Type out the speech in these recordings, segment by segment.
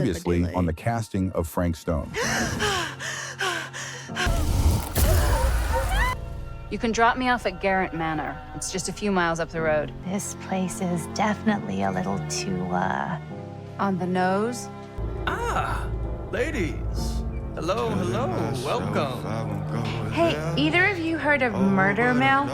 Previously on the casting of Frank Stone. You can drop me off at Garrett Manor. It's just a few miles up the road. This place is definitely a little too, On the nose? Ah, ladies. Hello, hello, welcome. Hey, either of you heard of Murder Mill?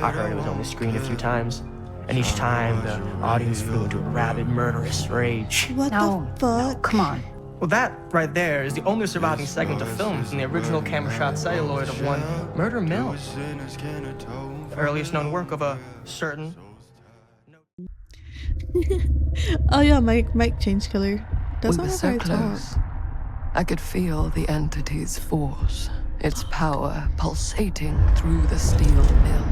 I heard it was on the screen a few times, and each time the audience flew into a rabid, murderous rage. What No, the fuck? no, come on. Well, that right there is the only surviving segment of film from the original camera shot celluloid of one Murder Mill, the earliest known work of a certain. Oh yeah, Mike Change Killer. That's We not were how so I talk. close. I could feel the entity's force, its power pulsating through the steel mill.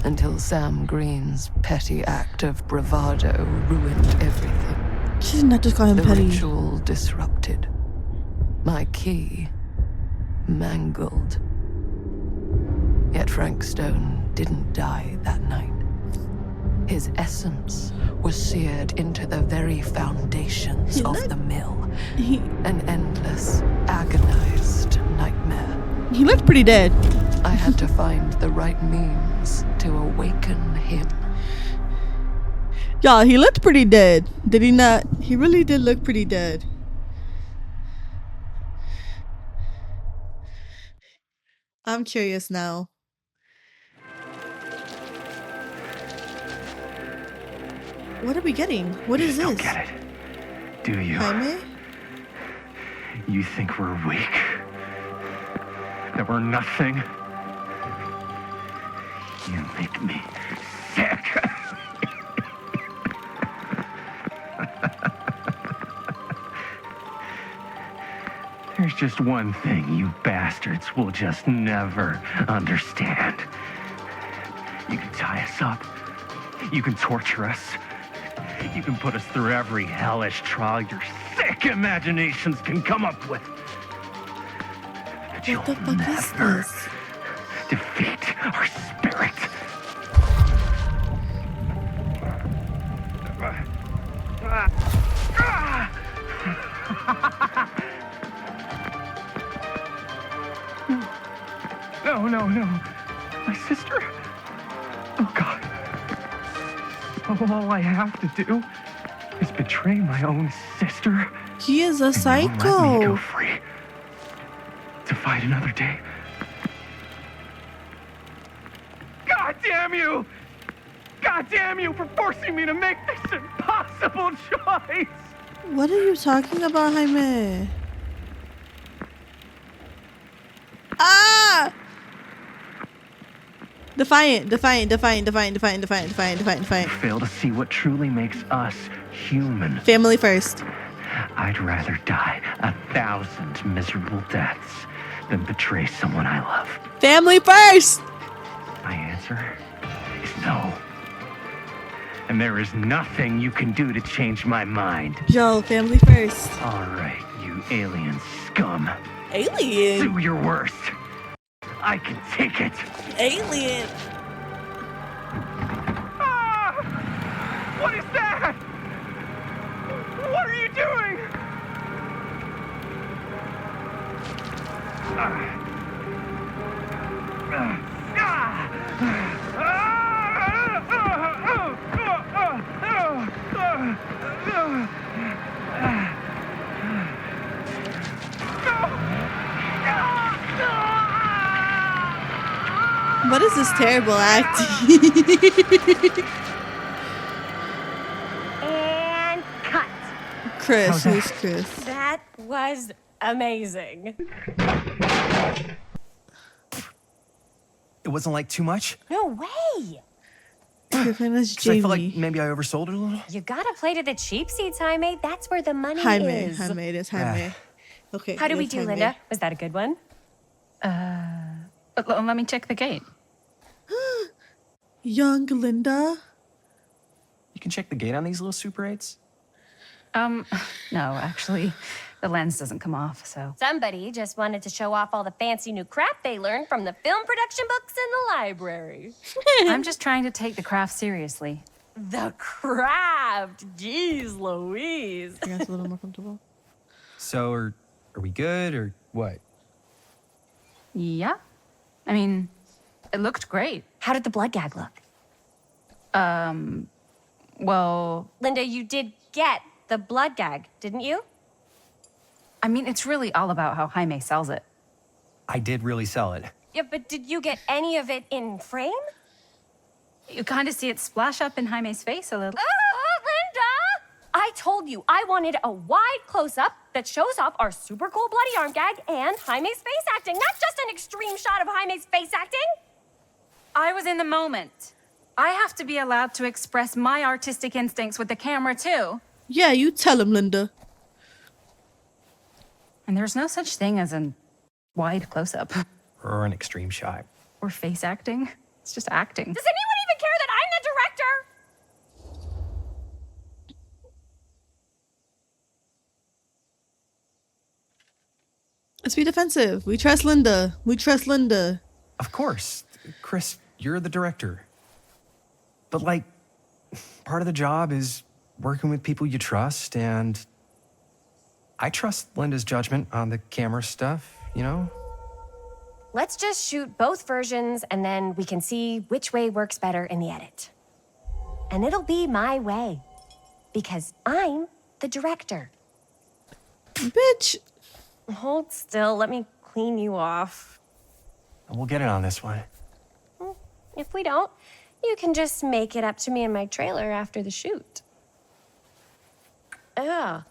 Until Sam Green's petty act of bravado ruined everything. She did not just call him The petty. ritual disrupted. My key mangled. Yet Frank Stone didn't die that night. His essence was seared into the very foundations of the mill. He An endless, agonized nightmare. looked pretty dead. I had to find the right means to awaken him. Y'all, he looked pretty dead. Did he not? He really did look pretty dead. I'm curious now. What are we getting? What is this? Don't get it, do you? Jaime? You think we're weak? That we're nothing? You make me sick. There's just one thing you bastards will just never understand. You can tie us up. You can torture us. You can put us through every hellish trial your sick imaginations can come up with. But you'll What the fuck is never this? defeat our spirit. No, no, no. My sister? Oh, God. All I have to do is betray my own sister. He is a And you'll let me go psycho. free to fight another day. God damn you! God damn you for forcing me to make this impossible choice! What are you talking about, Jaime? Ah! Defiant. Fail to see what truly makes us human. Family first. I'd rather die 1,000 miserable deaths than betray someone I love. Family first! My answer is no. And there is nothing you can do to change my mind. Yo, family first. All right, you alien scum. Alien. Do your worst. I can take it. Alien. Ah! What is that? What are you doing? What is this terrible acting? And cut. Chris, who's Chris? That was amazing. It wasn't like too much? No way. Griffin is 'Cause I feel like Jamie. maybe I oversold it a little. You gotta play to the cheap seats, Jaime. That's where the money Jaime. is. Jaime. It is Jaime. Okay. How do it we is do, Jaime. Linda? Was that a good one? Let me check the gate. Young Linda? You can check the gate on these little Super 8s. No, actually, the lens doesn't come off, so. Somebody just wanted to show off all the fancy new crap they learned from the film production books in the library. I'm just trying to take the craft seriously. The craft. Jeez Louise. I guess a little more comfortable. So, are we good or what? Yeah. I mean, it looked great. How did the blood gag look? Well, Linda, you did get the blood gag, didn't you? I mean, it's really all about how Jaime sells it. I did really sell it. Yeah, but did you get any of it in frame? You kind of see it splash up in Jaime's face a little. Linda! I told you I wanted a wide close-up that shows off our super cool bloody arm gag and Jaime's face acting, not just an extreme shot of Jaime's face acting. I was in the moment. I have to be allowed to express my artistic instincts with the camera, too. Yeah, you tell him, Linda. And there's no such thing as a wide close-up. Or an extreme shot. Or face acting. It's just acting. Does anyone even care that I'm the director? Let's be defensive. We trust Linda. We trust Linda. Of course. Chris, you're the director. But, like, part of the job is working with people you trust, and I trust Linda's judgment on the camera stuff, you know? Let's just shoot both versions and then we can see which way works better in the edit. And it'll be my way. Because I'm the director. Bitch. Hold still, let me clean you off. We'll get it on this one. If we don't, you can just make it up to me in my trailer after the shoot. Ugh.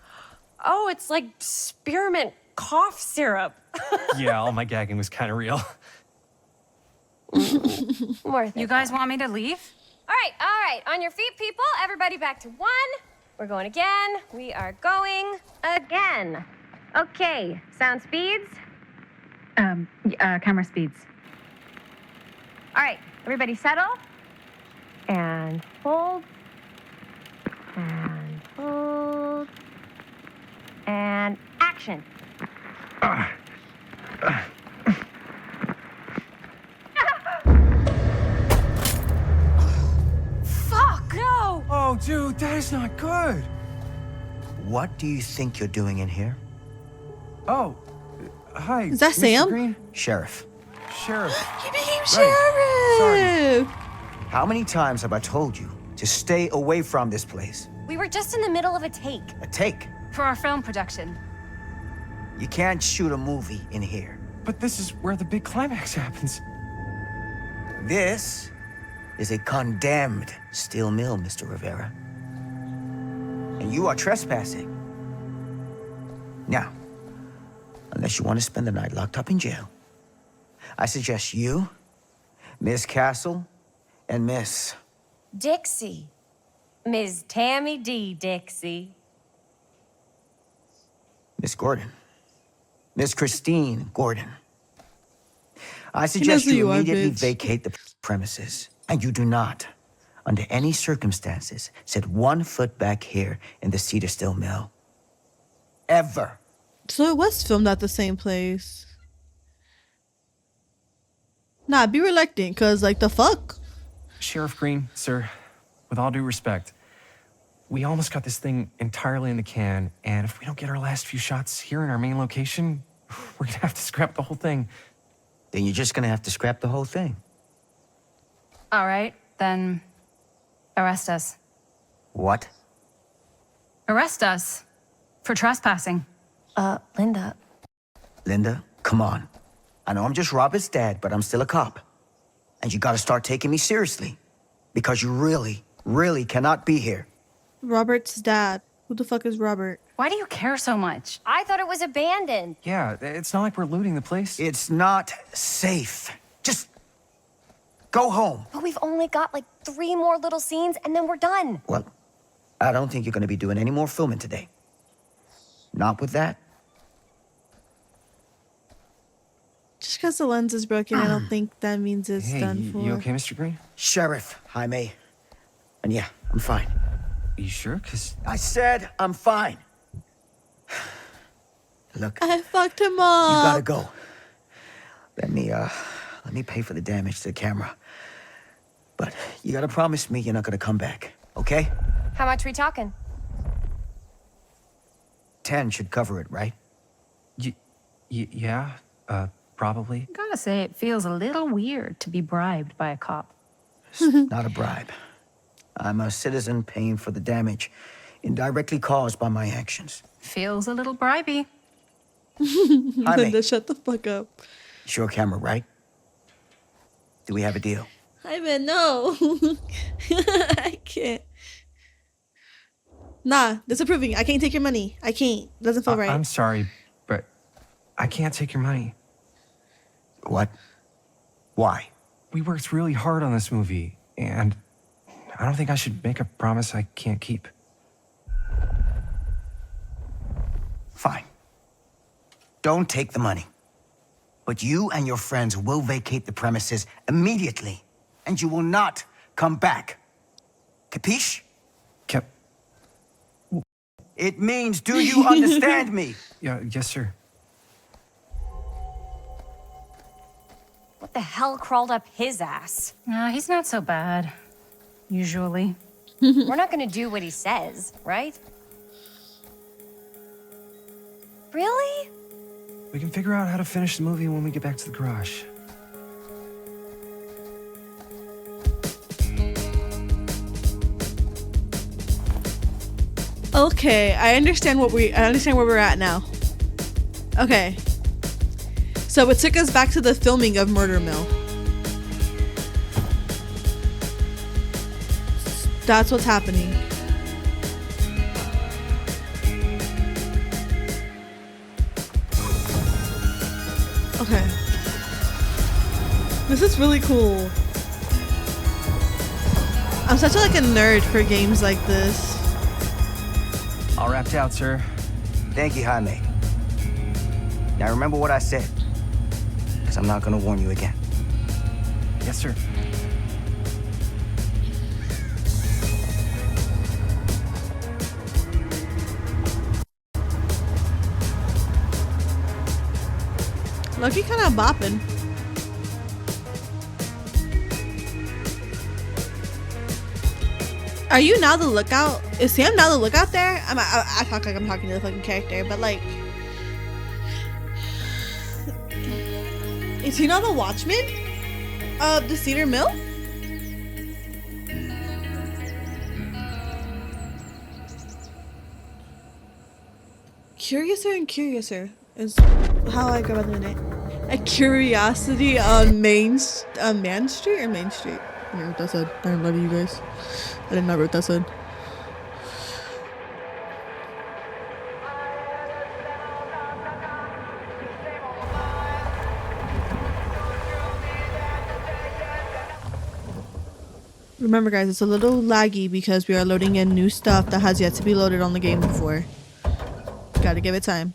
Oh, it's like spearmint cough syrup. Yeah, all my gagging was kind of real. Worth it. You guys want me to leave? All right. On your feet, people. Everybody back to 1. We're going again. We are going again. Okay, sound speeds. Camera speeds. All right, everybody settle. And hold. And hold. And action. Fuck, no! Oh, dude, that is not good. What do you think you're doing in here? Oh, hi. Is that Mr. Sam? Green? Sheriff. Sheriff. He became Right. sheriff. How many times have I told you to stay away from this place? We were just in the middle of a take. A take. For our film production. You can't shoot a movie in here. But this is where the big climax happens. This is a condemned steel mill, Mr. Rivera. And you are trespassing. Now, unless you want to spend the night locked up in jail, I suggest you, Miss Castle, and Miss... Dixie. Ms. Tammy D. Dixie. Miss Gordon. Miss Christine Gordon. I knows suggest who you you are, immediately bitch. vacate the premises. And you do not, under any circumstances, set 1 foot back here in the Cedar Steel Mill. Ever. So it was filmed at the same place. Nah, be reluctant, cause like the fuck. Sheriff Green, sir, with all due respect, we almost got this thing entirely in the can, and if we don't get our last few shots here in our main location, we're gonna have to scrap the whole thing. Then you're just gonna have to scrap the whole thing. All right, then arrest us. What? Arrest us for trespassing. Linda. Linda, come on. I know I'm just Robert's dad, but I'm still a cop. And you gotta start taking me seriously. Because you really, really cannot be here. Robert's dad. Who the fuck is Robert? Why do you care so much? I thought it was abandoned. Yeah, it's not like we're looting the place. It's not safe. Just go home. But we've only got like 3 more little scenes and then we're done. Well, I don't think you're gonna be doing any more filming today. Not with that. Just because the lens is broken, I don't think that means it's Hey, done for. you okay, Mr. Green? Sheriff, Jaime. And yeah, I'm fine. Are you sure? Because I said I'm fine. Look, I fucked him you up. gotta go. Let me pay for the damage to the camera. But you gotta promise me you're not gonna come back, okay? How much we talking? 10 should cover it, right? Yeah, probably. Gotta say, it feels a little weird to be bribed by a cop. Not a bribe. I'm a citizen paying for the damage indirectly caused by my actions. Feels a little bribey. Jaime, Linda, shut the fuck up. it's your camera, right? Do we have a deal? Jaime, no. I can't. Nah, disapproving. I can't take your money. I can't. Doesn't feel right. I'm sorry, but I can't take your money. What? Why? We worked really hard on this movie, and I don't think I should make a promise I can't keep. Fine. Don't take the money. But you and your friends will vacate the premises immediately, and you will not come back. Capiche? It means, do you understand me? Yeah, yes, sir. What the hell crawled up his ass? He's not so bad. Usually. We're not gonna do what he says, right? Really? We can figure out how to finish the movie when we get back to the garage. Okay, I understand where we're at now. Okay. So it took us back to the filming of Murder Mill. That's what's happening. Okay. This is really cool. I'm such a nerd for games like this. All wrapped out, sir. Thank you, Jaime. Now remember what I said, because I'm not going to warn you again. Yes, sir. Lucky kind of bopping. Are you now the lookout? Is Sam now the lookout there? I talk like I'm talking to the fucking character, but like, is he now the watchman of the Cedar Mill? Curiouser and curiouser is how I go by the name. A curiosity on Man Street or Main Street? I don't know what that said. I don't know you guys. I did not know what that said. Remember guys, it's a little laggy because we are loading in new stuff that has yet to be loaded on the game before. Gotta give it time.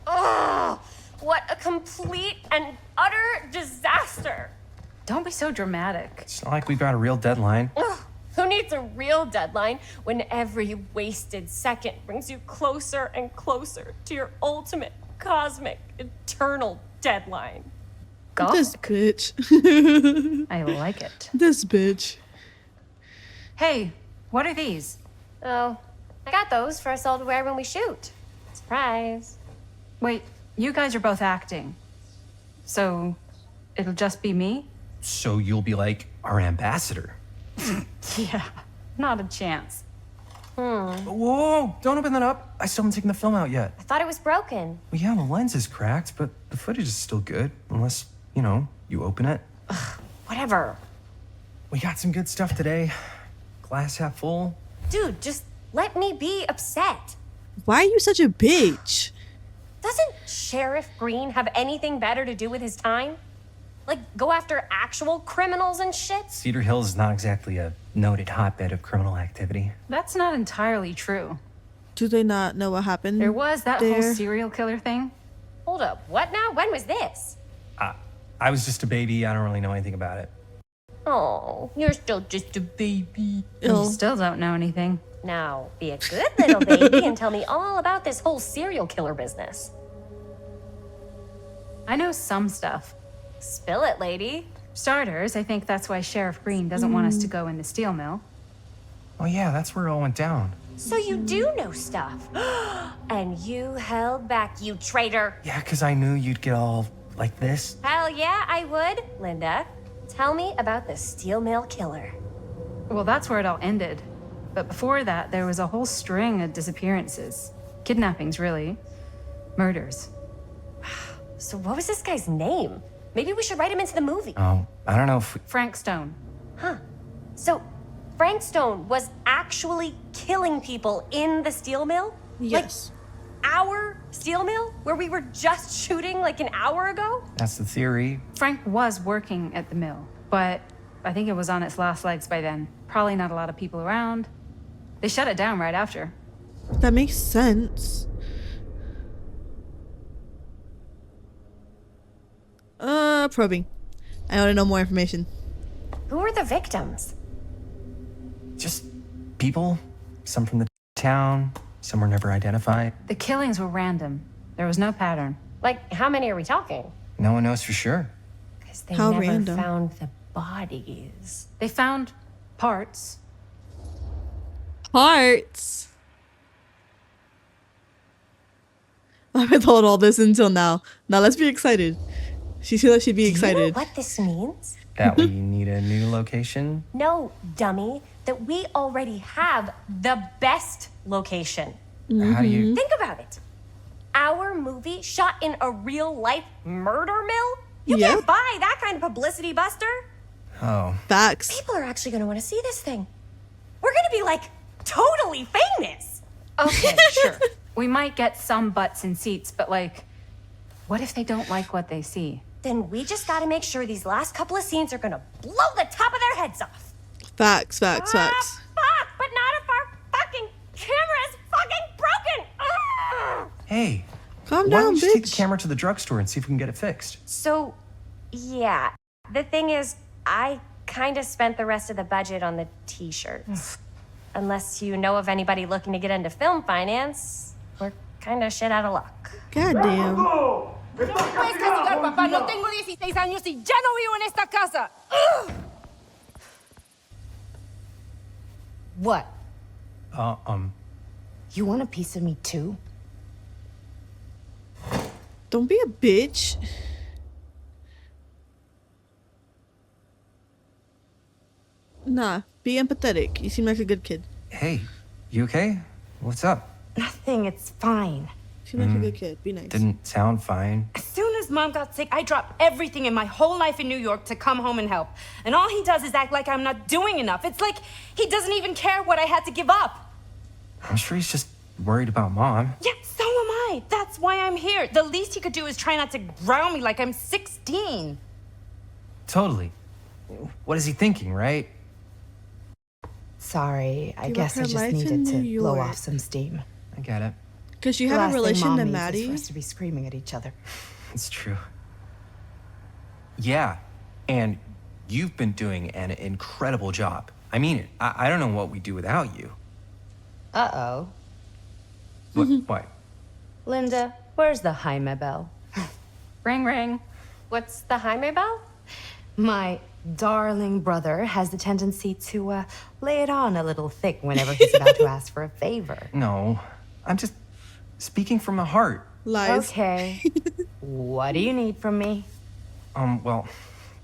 Oh, what a complete and utter disaster. Don't be so dramatic. It's not like we've got a real deadline. Ugh, who needs a real deadline when every wasted second brings you closer and closer to your ultimate cosmic eternal deadline? This bitch. I like it. This bitch. Hey, what are these? Oh, I got those for us all to wear when we shoot. Surprise. Wait, you guys are both acting. So, it'll just be me? So you'll be like our ambassador. Yeah, not a chance. Whoa, don't open that up. I still haven't taken the film out yet. I thought it was broken. Well, yeah, the lens is cracked, but the footage is still good. Unless, you open it. Whatever. We got some good stuff today. Glass half full. Dude, just let me be upset. Why are you such a bitch? Doesn't Sheriff Green have anything better to do with his time? Like, go after actual criminals and shit? Cedar Hills is not exactly a noted hotbed of criminal activity. That's not entirely true. Do they not know what happened? There was that there? whole serial killer thing. Hold up, what now? When was this? I was just a baby. I don't really know anything about it. Oh, you're still just a baby. You still don't know anything. Now, be a good little baby and tell me all about this whole serial killer business. I know some stuff. Spill it, lady. Starters, I think that's why Sheriff Green doesn't want us to go in the steel mill. Oh, yeah, that's where it all went down. So you do know stuff. And you held back, you traitor. Yeah, because I knew you'd get all like this. Hell yeah, I would. Linda, tell me about the steel mill killer. Well, that's where it all ended. But before that, there was a whole string of disappearances. Kidnappings, really. Murders. So what was this guy's name? Maybe we should write him into the movie. Oh, I don't know if we... Frank Stone. Huh. So Frank Stone was actually killing people in the steel mill? Yes. Like our steel mill? Where we were just shooting like an hour ago? That's the theory. Frank was working at the mill, but I think it was on its last legs by then. Probably not a lot of people around. They shut it down right after. That makes sense. Probing. I want to know more information. Who were the victims? Just people. Some from the town. Some were never identified. The killings were random. There was no pattern. Like, how many are we talking? No one knows for sure. Because they How never random. found the bodies. They found parts. Parts. I haven't told all this until now. Now let's be excited. She said that she'd be Do you know excited. what this means? That we need a new location. No, dummy. That we already have the best location. How do you... Think about it. Our movie shot in a real-life murder mill? You Yeah. can't buy that kind of publicity, Buster. Oh. Facts. People are actually going to want to see this thing. We're going to be, like, totally famous. Okay, sure. We might get some butts in seats, but like, what if they don't like what they see? Then we just got to make sure these last couple of scenes are going to blow the top of their heads off. Facts. Facts. Ah, Facts. fuck, but not if our fucking camera is fucking broken. Ugh. Hey. Calm Why down, don't we just take the bitch. camera to the drugstore and see if we can get it fixed? So, yeah. The thing is, I kind of spent the rest of the budget on the t-shirts. Unless you know of anybody looking to get into film finance, we're kind of shit out of luck. God damn. ¿Me puedes castigar, papá? No tengo 16 años y ya no vivo en esta casa. Ugh. What? You want a piece of me too? Don't be a bitch. Nah, be empathetic. You seem like a good kid. Hey, you okay? What's up? Nothing, it's fine. You seem like a good kid. Be nice. Didn't sound fine. As soon as Mom got sick, I dropped everything in my whole life in New York to come home and help. And all he does is act like I'm not doing enough. It's like he doesn't even care what I had to give up. I'm sure he's just worried about Mom. Yeah, so am I. That's why I'm here. The least he could do is try not to ground me like I'm 16. Totally. What is he thinking, right? Sorry, I Give guess up I her just life needed in to New blow York. off some steam. I get it. Because you The have a last thing relation Mom to needs is Maddie. for us to be screaming at each other. It's true. Yeah, and you've been doing an incredible job. I mean it. I don't know what we'd do without you. Uh-oh. What? Linda, where's the Jaime bell? Ring, ring. What's the Jaime bell? My darling brother has the tendency to lay it on a little thick whenever he's about to ask for a favor. No, I'm just speaking from the heart. Lies. Okay. What do you need from me? Well,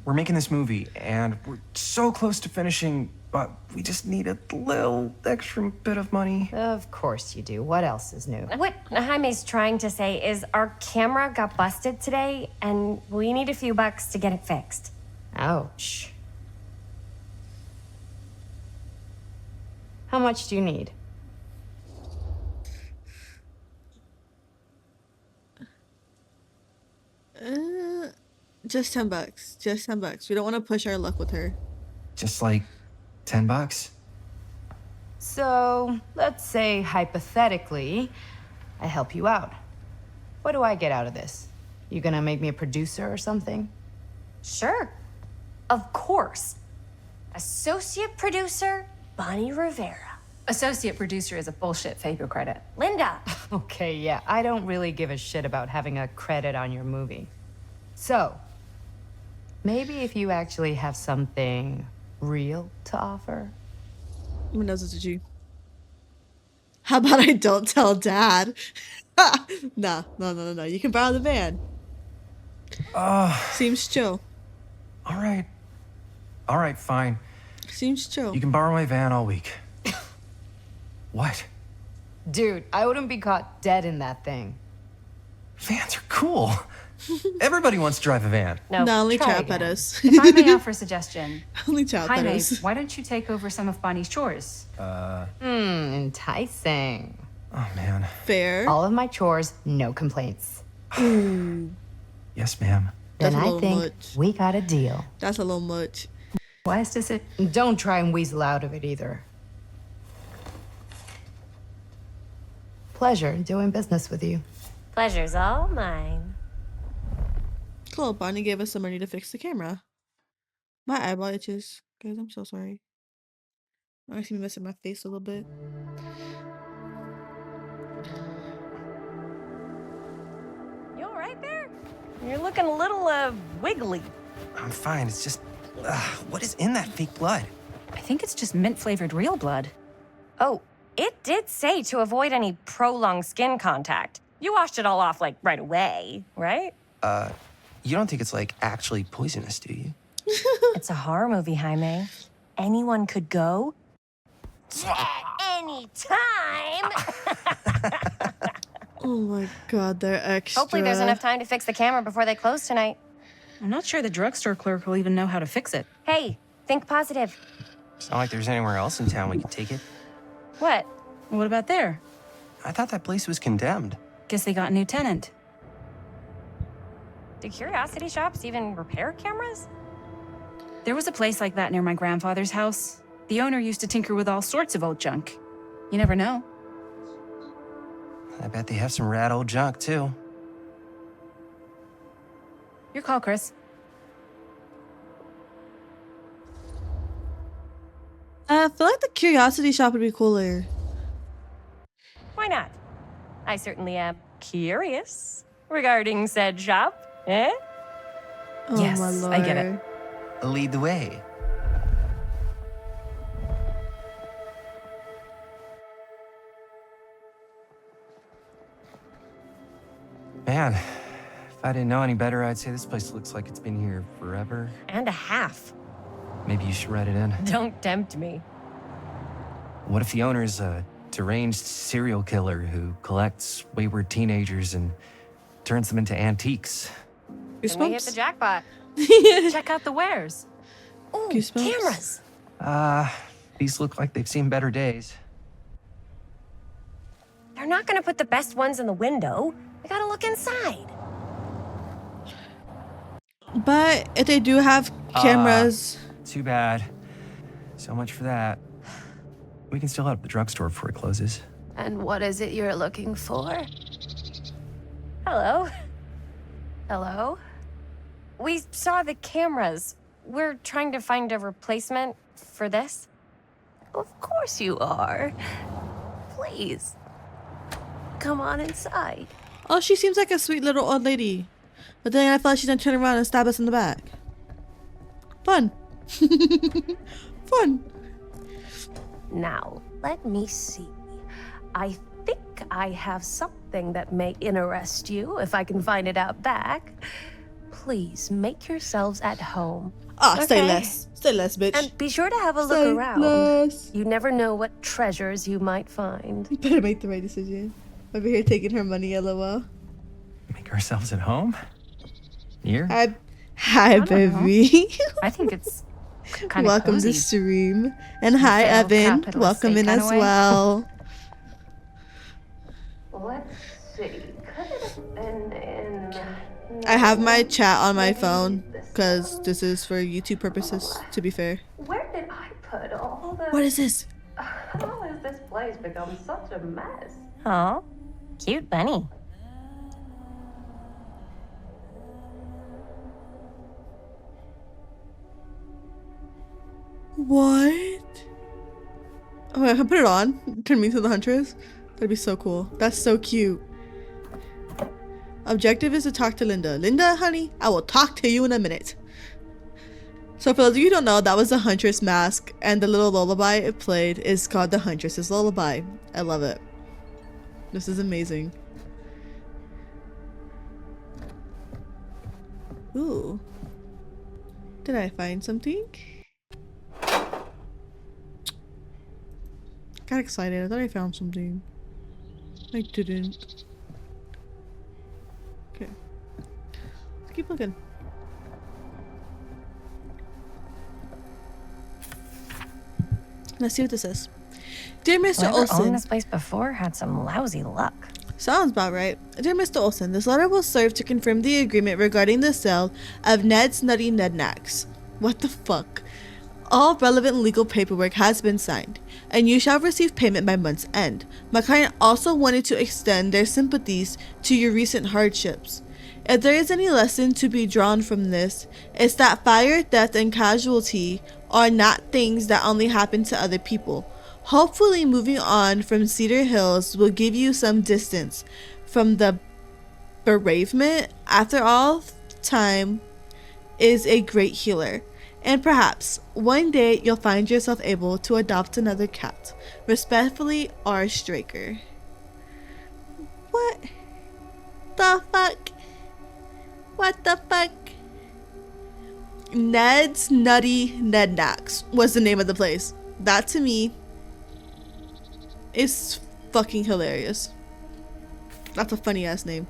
we're making this movie, and we're so close to finishing, but we just need a little extra bit of money. Of course you do. What else is new? What Jaime's trying to say is our camera got busted today, and we need a few bucks to get it fixed. Ouch. How much do you need? Just $10. Just $10. We don't want to push our luck with her. Just like $10? So, let's say hypothetically, I help you out. What do I get out of this? You gonna make me a producer or something? Sure. Of course. Associate producer, Bonnie Rivera. Associate producer is a bullshit FAPO credit. Linda. Okay, yeah, I don't really give a shit about having a credit on your movie. So, maybe if you actually have something real to offer. Who knows it's a G? How about I don't tell Dad? No. You can borrow the van. Seems chill. All right. All right, fine. Seems chill. You can borrow my van all week. What? Dude, I wouldn't be caught dead in that thing. Vans are cool. Everybody wants to drive a van. No, only try Chao again. Pettis. If I may offer a suggestion, Only Chao Jaime, Pettis. why don't you take over some of Bonnie's chores? Enticing. Oh, man. Fair. All of my chores, no complaints. Yes, ma'am. Then That's a I little think much. we got a deal. That's a little much. Why is this it? Don't try and weasel out of it either. Pleasure doing business with you. Pleasure's all mine. Cool. Bonnie gave us some money to fix the camera. My eyeball itches. Guys, I'm so sorry. I see me messing my face a little bit. You all right there? You're looking a little, wiggly. I'm fine. It's just, what is in that fake blood? I think it's just mint-flavored real blood. Oh, it did say to avoid any prolonged skin contact. You washed it all off, like, right away, right? You don't think it's, like, actually poisonous, do you? It's a horror movie, Jaime. Anyone could go at any time. Oh my god, they're extra. Hopefully there's enough time to fix the camera before they close tonight. I'm not sure the drugstore clerk will even know how to fix it. Hey, think positive. It's not like there's anywhere else in town we could take it. What? What about there? I thought that place was condemned. Guess they got a new tenant. Do curiosity shops even repair cameras? There was a place like that near my grandfather's house. The owner used to tinker with all sorts of old junk. You never know. I bet they have some rad old junk, too. Your call, Chris. I feel like the curiosity shop would be cooler. Why not? I certainly am curious regarding said shop. Eh? Oh Yes, my lord. I get it. Lead the way. Man, if I didn't know any better, I'd say this place looks like it's been here forever. And a half. Maybe you should write it in. Don't tempt me. What if the owner's a deranged serial killer who collects wayward teenagers and turns them into antiques? Then we hit the jackpot. Check out the wares. Ooh, Goosebumps. cameras. These look like they've seen better days. They're not gonna put the best ones in the window. We gotta look inside. But if they do have cameras, Too bad. So much for that. We can still head up the drugstore before it closes. And what is it you're looking for? Hello. Hello? We saw the cameras. We're trying to find a replacement for this. Of course you are. Please. Come on inside. oh, she seems like a sweet little old lady. But then I feel like she's gonna turn around and stab us in the back. Fun. Fun. Now, let me see. I think I have something that may interest you, if I can find it out back. Please make yourselves at home. Ah, say less. Say less, bitch. And be sure to have a Say look around. less. You never know what treasures you might find. You better make the right decision. Over here taking her money, lol. Make ourselves at home? Here? Hi, baby. I think it's kind of Welcome cozy. to stream. And hi, Fail Evan. capitalist Welcome state in kinda as way. well. Let's see. Could it have been in... I have my chat on my phone because this is for YouTube purposes, to be fair. Where did I put all the... What is this? How has this place become such a mess? Oh, cute bunny. What? Oh, I can put it on. Turn me into the Huntress. That'd be so cool. That's so cute. Objective is to talk to Linda. Linda, honey, I will talk to you in a minute. So for those of you who don't know, that was the Huntress mask, and the little lullaby it played is called the Huntress's Lullaby. I love it. This is amazing. Ooh. Did I find something? Got excited. I thought I found something. I didn't. Okay. Let's keep looking. Let's see what this is. Dear Mr. Whoever Olson. owned this place before had some lousy luck. Sounds about right. Dear Mr. Olson, this letter will serve to confirm the agreement regarding the sale of Ned's Nutty Nednacks. What the fuck? All relevant legal paperwork has been signed, and you shall receive payment by month's end. My client also wanted to extend their sympathies to your recent hardships. If there is any lesson to be drawn from this, it's that fire, death, and casualty are not things that only happen to other people. Hopefully, moving on from Cedar Hills will give you some distance from the bereavement. After all, time is a great healer. And perhaps one day you'll find yourself able to adopt another cat. Respectfully, R. Straker. What the fuck? What the fuck? Ned's Nutty Nednacks was the name of the place. That to me is fucking hilarious. That's a funny ass name.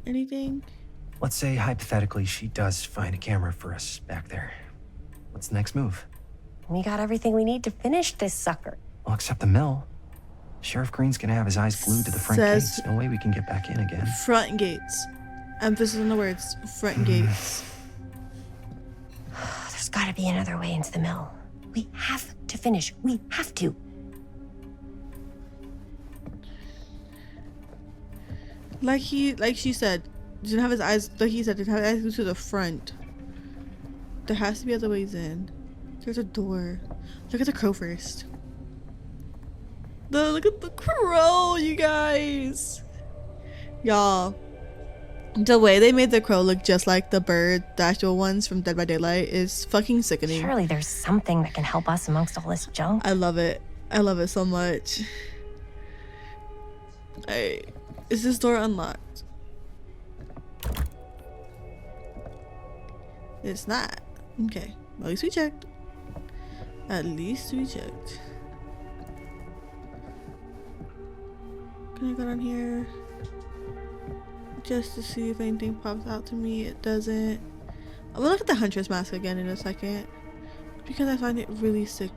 Anything? Let's say hypothetically she does find a camera for us back there. What's the next move? We got everything we need to finish this sucker. Well, except the mill. Sheriff Green's gonna have his eyes glued to the front Says- gates. No way we can get back in again. Front gates. Emphasis on the words. Front gates. There's gotta be another way into the mill. We have to finish. We have to. Like she said, didn't have his eyes. Like he said, didn't have his eyes glued to the front. There has to be other ways in. There's a door. Look at the crow first. Look at the crow, you guys. Y'all, the way they made the crow look just like the bird, the actual ones from Dead by Daylight, is fucking sickening. Surely there's something that can help us amongst all this junk. I love it. I love it so much. Is this door unlocked? It's not. Okay. At least we checked. At least we checked. Can I go down here? Just to see if anything pops out to me. It doesn't. I'm gonna look at the Huntress mask again in a second. Because I find it really sick.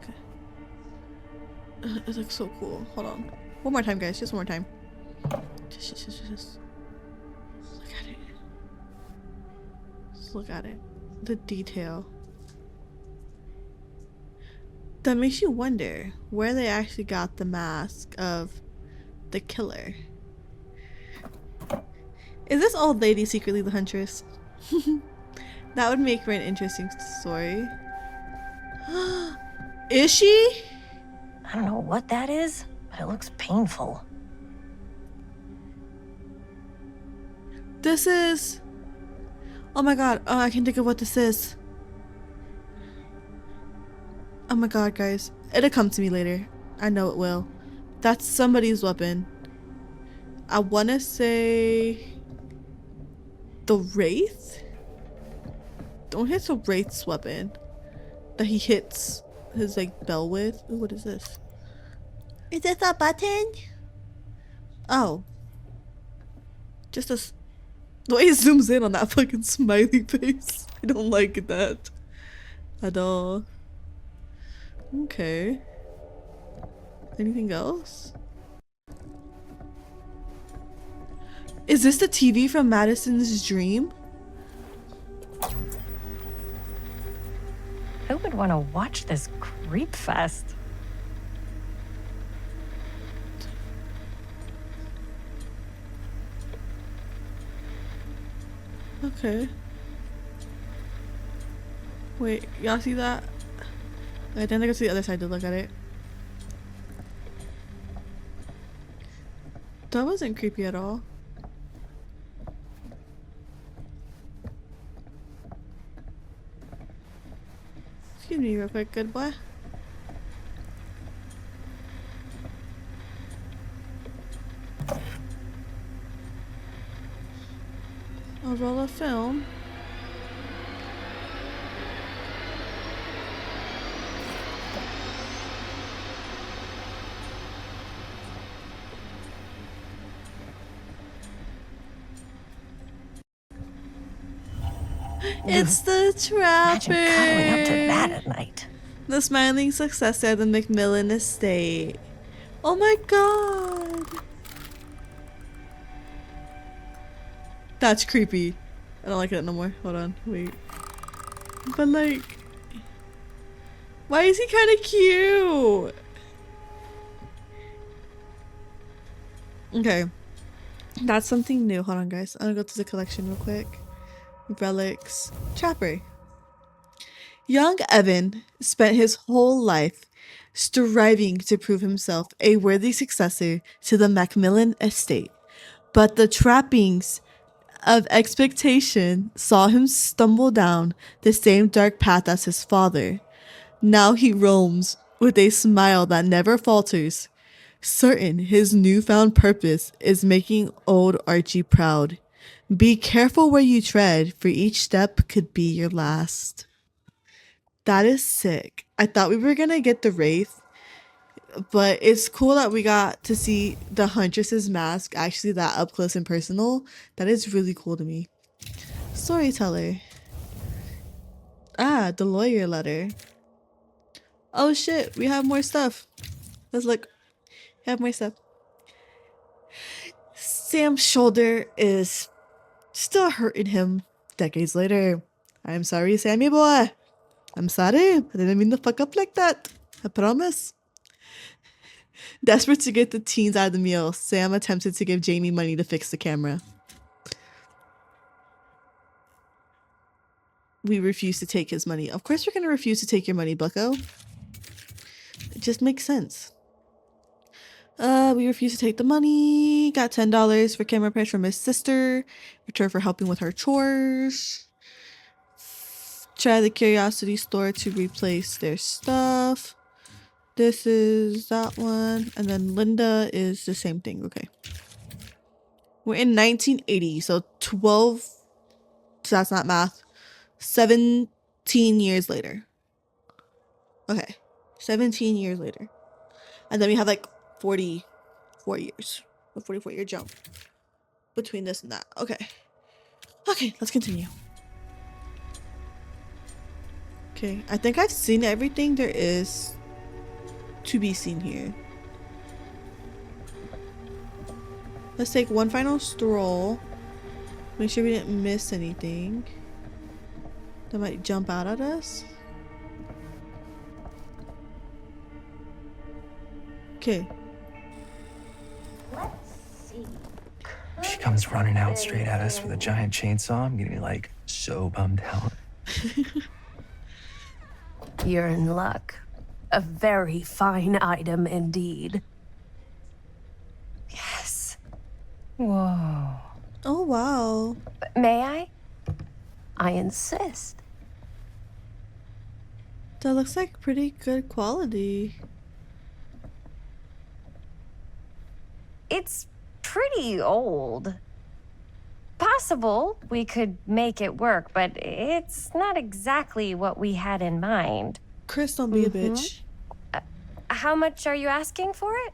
It looks so cool. Hold on. One more time, guys. Just one more time. Just look at it. Just look at it. The detail. That makes you wonder where they actually got the mask of the killer. Is this old lady secretly the Huntress? That would make for an interesting story. Is she? I don't know what that is, but it looks painful. This is... Oh my god. Oh, I can think of what this is. Oh my god, guys. It'll come to me later. I know it will. That's somebody's weapon. I want to say... The Wraith? Don't hit the Wraith's weapon. That he hits his, like, bell with. Ooh, what is this? Is this a button? Oh. Just a... The way it zooms in on that fucking smiley face. I don't like that. At all. Okay. Anything else? Is this the TV from Madison's dream? Who would want to watch this creep fest? Okay. Wait, y'all see that? I think I go to the other side to look at it. That wasn't creepy at all. Excuse me real quick, good boy. I'll roll a film. It's the Trapper! Imagine cuddling up to that at night. The smiling successor of the Macmillan estate. Oh my god! That's creepy. I don't like it no more. Hold on, wait. But like, why is he kind of cute? Okay, that's something new. Hold on, guys. I'm gonna go to the collection real quick. Relics. Trapper. Young Evan spent his whole life striving to prove himself a worthy successor to the Macmillan estate, but the trappings of expectation saw him stumble down the same dark path as his father. Now he roams with a smile that never falters, certain his newfound purpose is making old Archie proud. Be careful where you tread, for each step could be your last. That is sick. I thought we were gonna get the Wraith, but it's cool that we got to see the Huntress's mask actually that up close and personal. That is really cool to me. Storyteller. Ah, the lawyer letter. Oh shit, we have more stuff. Let's look. We have more stuff. Sam's shoulder is still hurting him decades later. I'm sorry, Sammy boy. I'm sorry. I didn't mean to fuck up like that. I promise. Desperate to get the teens out of the meal, Sam attempted to give Jamie money to fix the camera. We refuse to take his money. Of course we're going to refuse to take your money, bucko. It just makes sense. We refuse to take the money. Got $10 for camera repairs from his sister. Return for helping with her chores. Try the Curiosity Store to replace their stuff. This is that one. And then Linda is the same thing. Okay. We're in 1980. So 12. So that's not math. 17 years later. Okay. 17 years later. And then we have like 44 years. A 44-year jump between this and that. Okay. Okay, let's continue. Okay, I think I've seen everything there is to be seen here. Let's take one final stroll. Make sure we didn't miss anything that might jump out at us. Okay. Let's see. She comes running out straight at us with a giant chainsaw. I'm gonna be like so bummed out. You're in luck. A very fine item indeed. Yes. Whoa. Oh, wow. May I? I insist. That looks like pretty good quality. It's pretty old. Possible we could make it work, but it's not exactly what we had in mind. Chris, don't be a bitch. How much are you asking for it?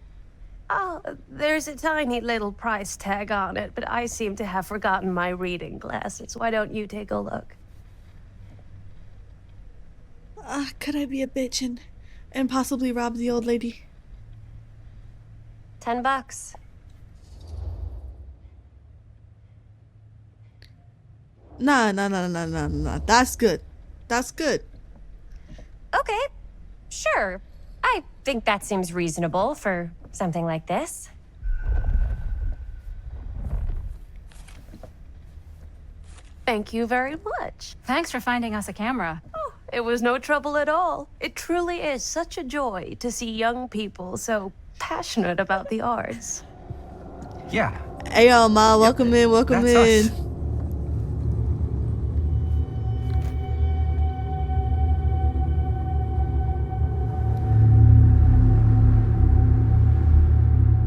Oh, there's a tiny little price tag on it, but I seem to have forgotten my reading glasses. Why don't you take a look? Could I be a bitch and possibly rob the old lady? $10. Nah. That's good. That's good. Okay, sure. I think that seems reasonable for something like this. Thank you very much. Thanks for finding us a camera. Oh, it was no trouble at all. It truly is such a joy to see young people so passionate about the arts. Yeah. Hey, y'all, Ma, welcome in, welcome That's in. us.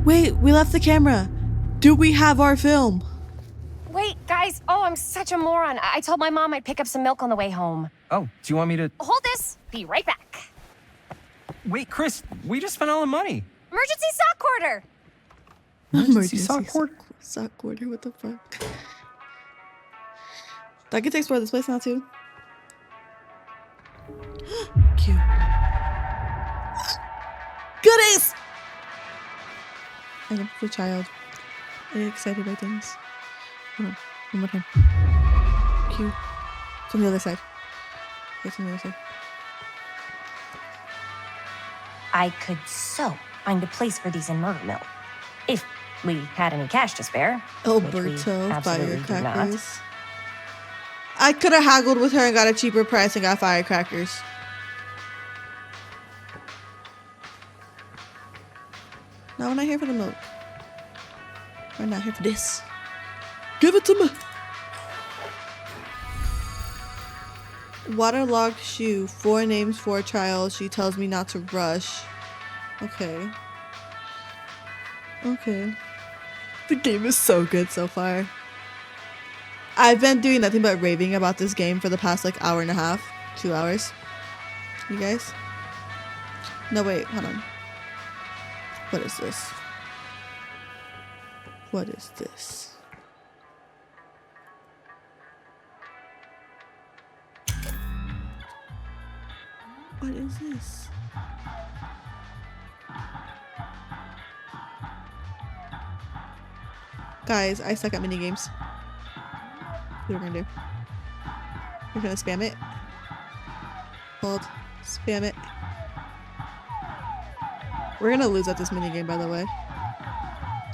Wait, we left the camera. Do we have our film? Wait, guys. Oh, I'm such a moron. I told my mom I'd pick up some milk on the way home. Oh, do you want me to... Hold this. Be right back. Wait, Chris, we just spent all the money. Emergency sock quarter. Emergency sock quarter? Sock quarter, what the fuck? I can explore this place now, too. Cute. Goodies! I am the child. I get excited by things. Hold on. One more time. Cute. From the other side. Okay, from the other side. I could so find a place for these in Murder Mill. If we had any cash to spare. Alberto, absolutely do not. firecrackers. I could have haggled with her and got a cheaper price and got firecrackers. No, we're not here for the milk. We're not here for this. Give it to me. Waterlogged shoe. 4 names for a child. She tells me not to rush. Okay. Okay. The game is so good so far. I've been doing nothing but raving about this game for the past like hour and a half. 2 hours. You guys? No, wait. Hold on. What is this? What is this? What is this? Guys, I suck at minigames. What are we gonna do? We're gonna spam it. Hold. Spam it. We're gonna lose at this minigame, by the way.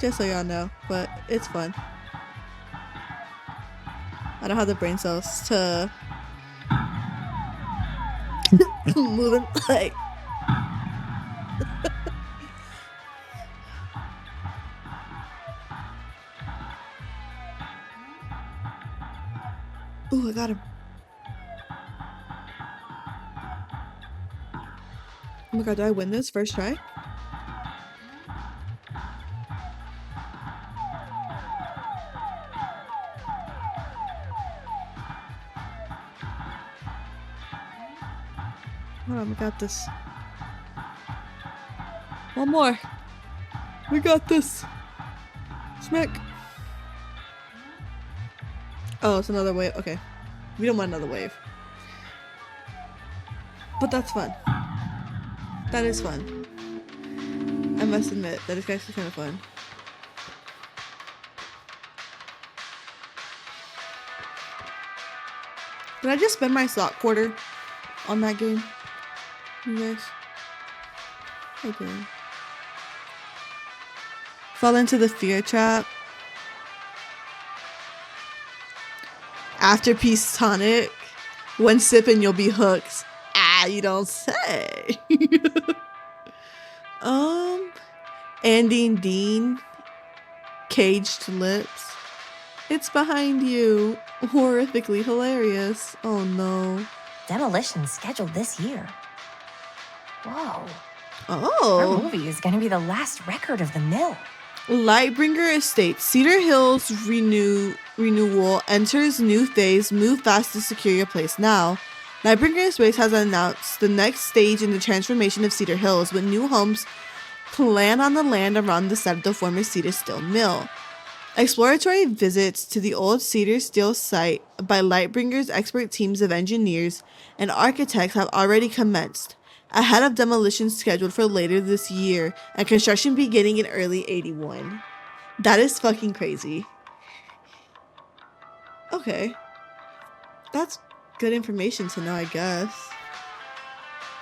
Just so y'all know, but it's fun. I don't have the brain cells to move and play. Ooh, I got him. Oh my god, do I win this first try? Hold on, we got this. One more. We got this. Smack. Oh, it's another wave. Okay. We don't want another wave. But that's fun. That is fun. I must admit, that is actually kind of fun. Did I just spend my sock quarter on that game? You guys? I did. Fall into the fear trap. Afterpiece tonic. One sip and you'll be hooked. Ah, you don't say. Andy and Dean. Caged lips. It's behind you. Horrifically hilarious. Oh no. Demolition scheduled this year. Whoa. Oh. Our movie is going to be the last record of the mill. Lightbringer Estates. Cedar Hills renewal enters new phase. Move fast to secure your place now. Lightbringer Estates has announced the next stage in the transformation of Cedar Hills, with new homes planned on the land around the site of the former Cedar Steel Mill. Exploratory visits to the old Cedar Steel site by Lightbringer's expert teams of engineers and architects have already commenced, ahead of demolition scheduled for later this year and construction beginning in early 81. That is fucking crazy. Okay. That's good information to know, I guess.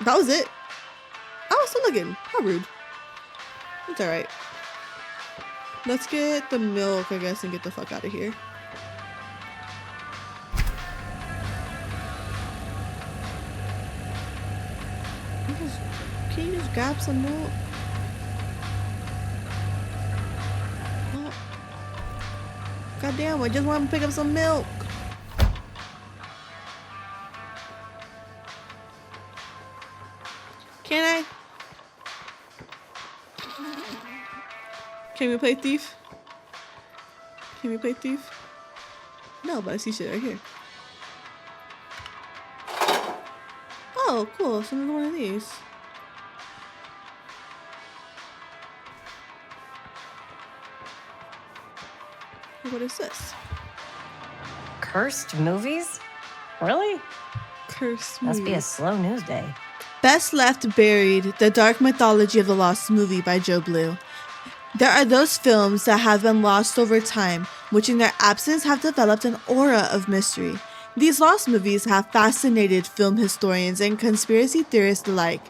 That was it. I was still looking. How rude. It's alright. Let's get the milk, I guess, and get the fuck out of here. Can you just grab some milk? What? Goddamn, I just want to pick up some milk. Can I? Can we play thief? Can we play thief? No, but I see shit right here. Oh, cool. So another one of these. What is this? Cursed movies? Really? Cursed Must be a movies. slow news day. Best Left Buried, The Dark Mythology of the Lost Movie by Joe Blue. There are those films that have been lost over time, which in their absence have developed an aura of mystery. These lost movies have fascinated film historians and conspiracy theorists alike,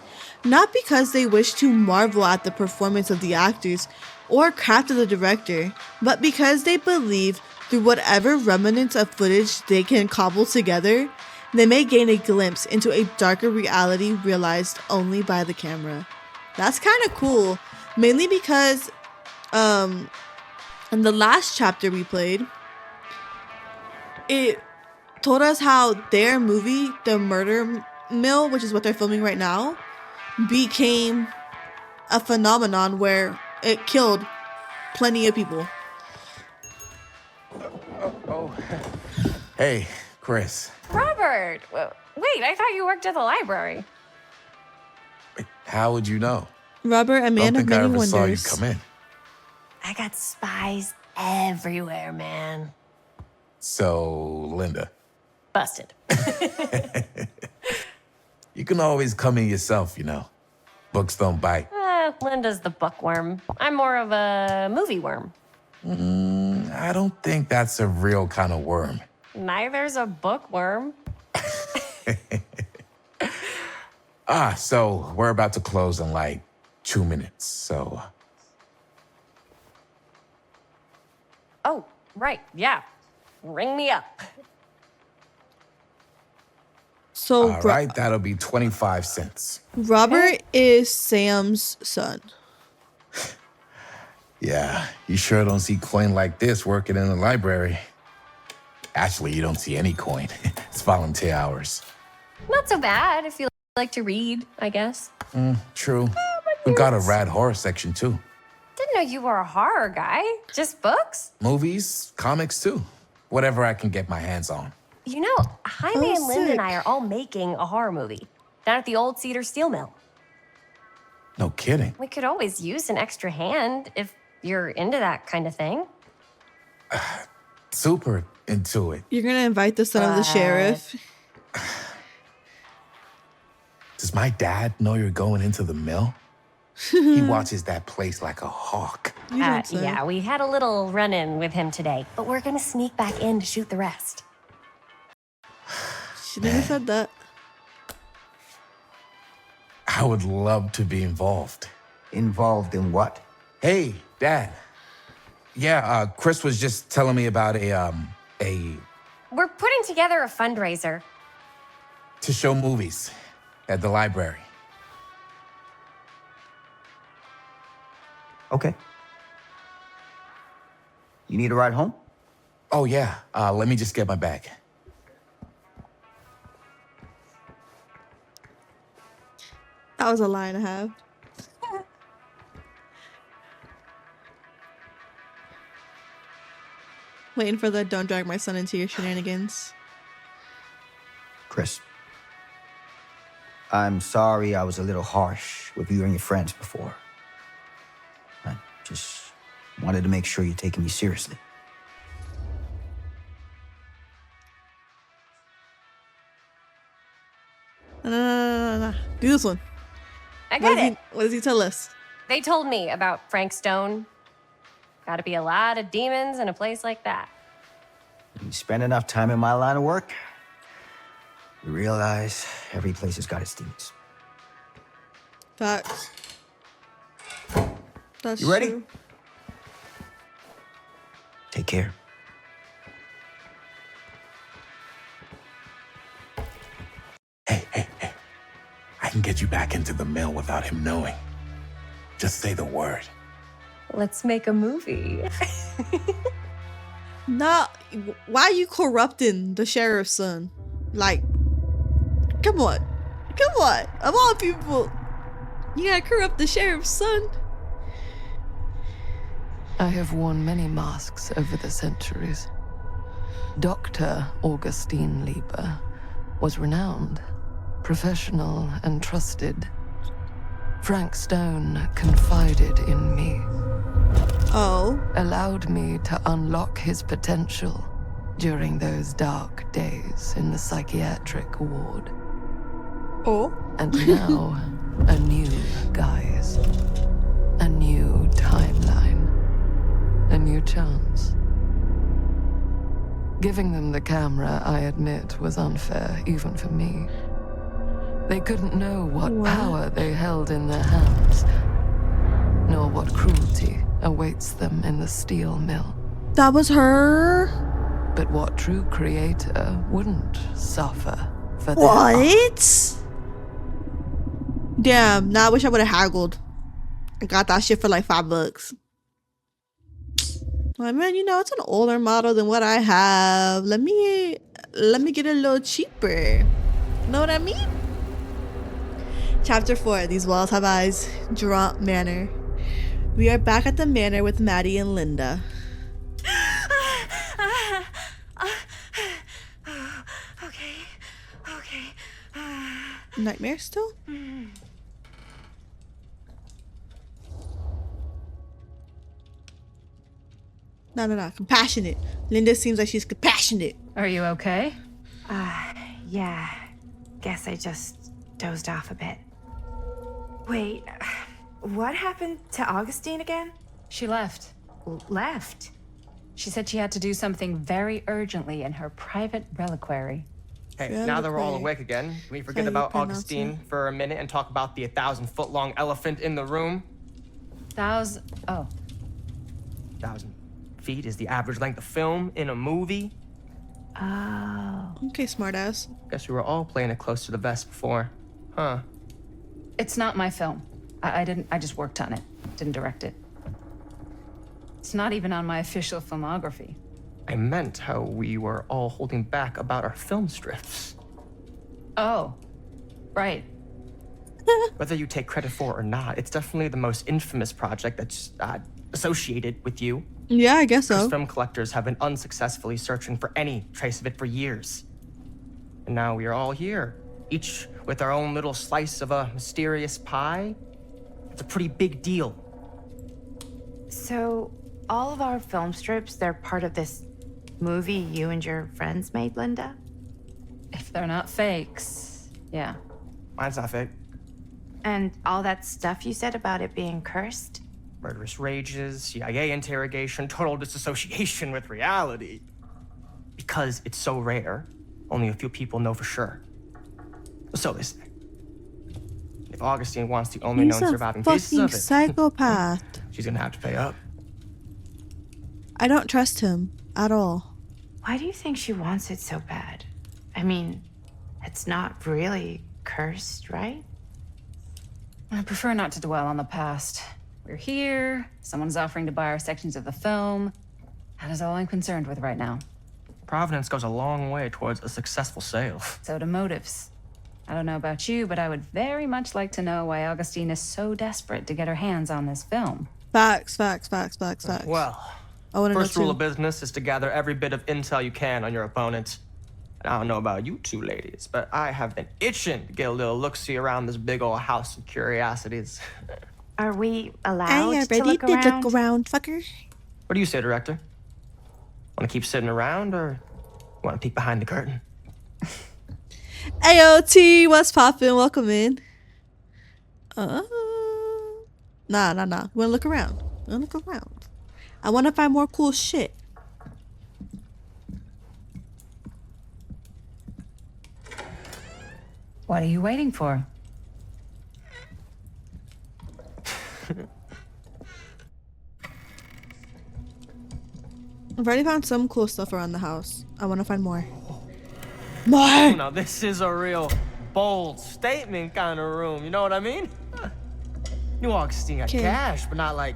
not because they wish to marvel at the performance of the actors or craft of the director, but because they believe through whatever remnants of footage they can cobble together, they may gain a glimpse into a darker reality realized only by the camera. That's kind of cool, mainly because in the last chapter we played, it told us how their movie, The Murder Mill, which is what they're filming right now, became a phenomenon where it killed plenty of people. Hey, Chris. Robert! Wait, I thought you worked at the library. How would you know? Robert, a man Don't of think I many ever wonders. saw you come in. I got spies everywhere, man. So, Linda, Busted. you can always come in yourself, you know. Books don't bite. Linda's the bookworm. I'm more of a movie worm. I don't think that's a real kind of worm. Neither's a bookworm. So we're about to close in like 2 minutes, so... Oh, right, yeah. Ring me up. So All right, that'll be 25 cents. Robert is Sam's son. Yeah, you sure don't see coin like this working in the library. Actually, you don't see any coin. It's volunteer hours. Not so bad if you like to read, I guess. True. We've got a rad horror section, too. Didn't know you were a horror guy. Just books? Movies, comics, too. Whatever I can get my hands on. You know, Jaime and Linda sick. and I are all making a horror movie down at the old Cedar Steel Mill. No kidding. We could always use an extra hand if you're into that kind of thing. Super into it. You're gonna invite the son of the sheriff. Does my dad know you're going into the mill? He watches that place like a hawk. Yeah, we had a little run-in with him today, but we're gonna sneak back in to shoot the rest. She never said that. I would love to be involved. Involved in what? Hey, Dad. Yeah, Chris was just telling me about a We're putting together a fundraiser. to show movies at the library. Okay. You need a ride home? Oh, yeah. Let me just get my bag. That was a lie and a half. Waiting for the don't drag my son into your shenanigans. Chris, I'm sorry I was a little harsh with you and your friends before. I just wanted to make sure you're taking me seriously. No. Do this one. I get it. What does he tell us? They told me about Frank Stone. Gotta be a lot of demons in a place like that. When you spend enough time in my line of work, you realize every place has got its demons. Facts. That's You ready? true. Take care. I can get get you back into the mill without him knowing. Just say the word. Let's make a movie. Nah, why are you corrupting the sheriff's son? Like, come on. Come on. Of all people, you gotta corrupt the sheriff's son. I have worn many masks over the centuries. Dr. Augustine Lieber was renowned, professional, and trusted. Frank Stone confided in me. Oh. Allowed me to unlock his potential during those dark days in the psychiatric ward. Oh. And now, a new guise. A new timeline. A new chance. Giving them the camera, I admit, was unfair, even for me. They couldn't know what power they held in their hands, nor what cruelty awaits them in the steel mill. That was her? But what true creator wouldn't suffer for their What? Damn, now I wish I would have haggled. I got that shit for like $5. Like, man, you know, it's an older model than what I have. Let me get it a little cheaper. Know what I mean? Chapter 4, These Walls Have Eyes, Durant Manor. We are back at the manor with Maddie and Linda. Okay. Nightmare still? No. Compassionate. Linda seems like she's compassionate. Are you okay? Yeah. Guess I just dozed off a bit. Wait, what happened to Augustine again? She left. Left? She said she had to do something very urgently in her private reliquary. Hey, now that we're all awake again, can we forget about Augustine for a minute and talk about the 1,000-foot-long elephant in the room? 1,000 feet is the average length of film in a movie. Oh. Okay, smartass. Guess we were all playing it close to the vest before. Huh. It's not my film. I just worked on it. Didn't direct it. It's not even on my official filmography. I meant how we were all holding back about our film strips. Oh, right. Whether you take credit for it or not, it's definitely the most infamous project that's associated with you. Yeah, I guess so. Film collectors have been unsuccessfully searching for any trace of it for years. And now we are all here, each with our own little slice of a mysterious pie. It's a pretty big deal. So, all of our film strips, they're part of this movie you and your friends made, Linda? If they're not fakes, yeah. Mine's not fake. And all that stuff you said about it being cursed? Murderous rages, CIA interrogation, total disassociation with reality. Because it's so rare, only a few people know for sure. So they say. If Augustine wants the only known surviving cases of it, psychopath. she's gonna have to pay up. I don't trust him at all. Why do you think she wants it so bad? I mean, it's not really cursed, right? I prefer not to dwell on the past. We're here, someone's offering to buy our sections of the film. That is all I'm concerned with right now. Providence goes a long way towards a successful sale. So do motives. I don't know about you, but I would very much like to know why Augustine is so desperate to get her hands on this film. Facts. Well, first rule of business is to gather every bit of intel you can on your opponent. And I don't know about you two ladies, but I have been itching to get a little look-see around this big old house of curiosities. Are we allowed to look around, fucker? What do you say, director? Want to keep sitting around, or want to peek behind the curtain? AOT, what's poppin'? Welcome in. Nah. We wanna look around. I wanna find more cool shit. What are you waiting for? I've already found some cool stuff around the house. I want to find more. Oh, now this is a real bold statement kind of room, you know what I mean? New Augustine got Okay. cash, but not like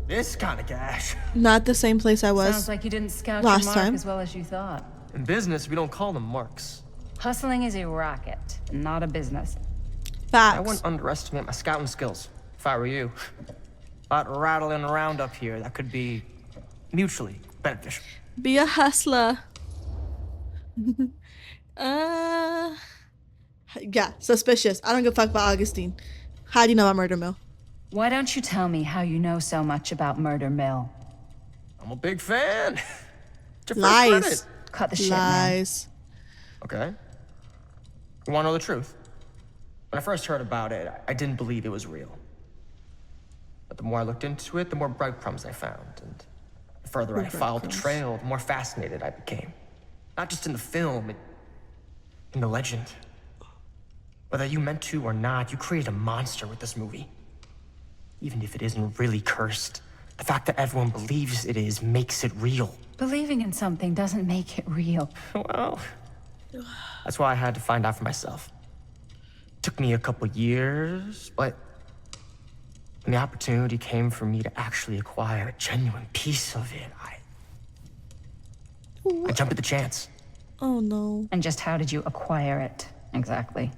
this kind of cash. Not the same place I was. Sounds like you didn't scout last your mark time. as well as you thought. In business, we don't call them marks. Hustling is a racket, not a business. I Facts. wouldn't underestimate my scouting skills, if I were you. A lot rattling around up here that could be mutually beneficial. Be a hustler. Yeah, suspicious. I don't give a fuck about Augustine. How do you know about Murder Mill? Why don't you tell me how you know so much about Murder Mill? I'm a big fan. It's your first Lies. credit. Cut the shit, man. Lies. Okay. You want to know the truth? When I first heard about it, I didn't believe it was real. But the more I looked into it, the more breadcrumbs I found. And the further I followed the trail, the more fascinated I became. Not just in the film, in the legend. Whether you meant to or not, you created a monster with this movie. Even if it isn't really cursed, the fact that everyone believes it is makes it real. Believing in something doesn't make it real. Well, that's why I had to find out for myself. Took me a couple years, but when the opportunity came for me to actually acquire a genuine piece of it, I jumped at the chance. Oh no. And just how did you acquire it, exactly?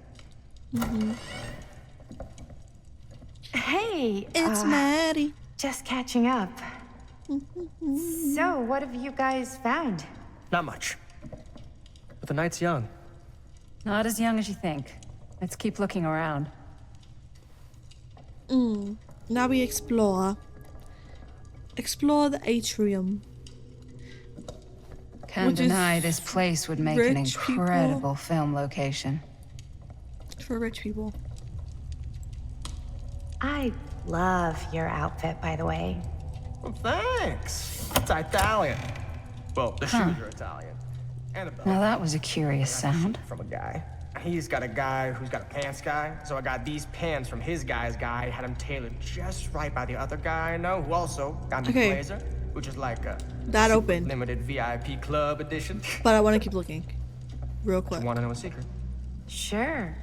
Hey, It's Maddie. just catching up. So, what have you guys found? Not much. But the night's young. Not as young as you think. Let's keep looking around. Now we explore. Explore the atrium. Can't Which is deny this place would make an rich people. incredible film location. For rich people. I love your outfit, by the way. Well, thanks. It's Italian. Well, the shoes are Italian. And a belt. Now that was a curious sound. From a guy. He's got a guy who's got a pants guy, so I got these pants from his guy's guy, had them tailored just right by the other guy I know, who also got me Okay. a blazer, which is like a That super opened. limited VIP club edition. But I want to keep looking. Real quick. Want to know a secret? Sure.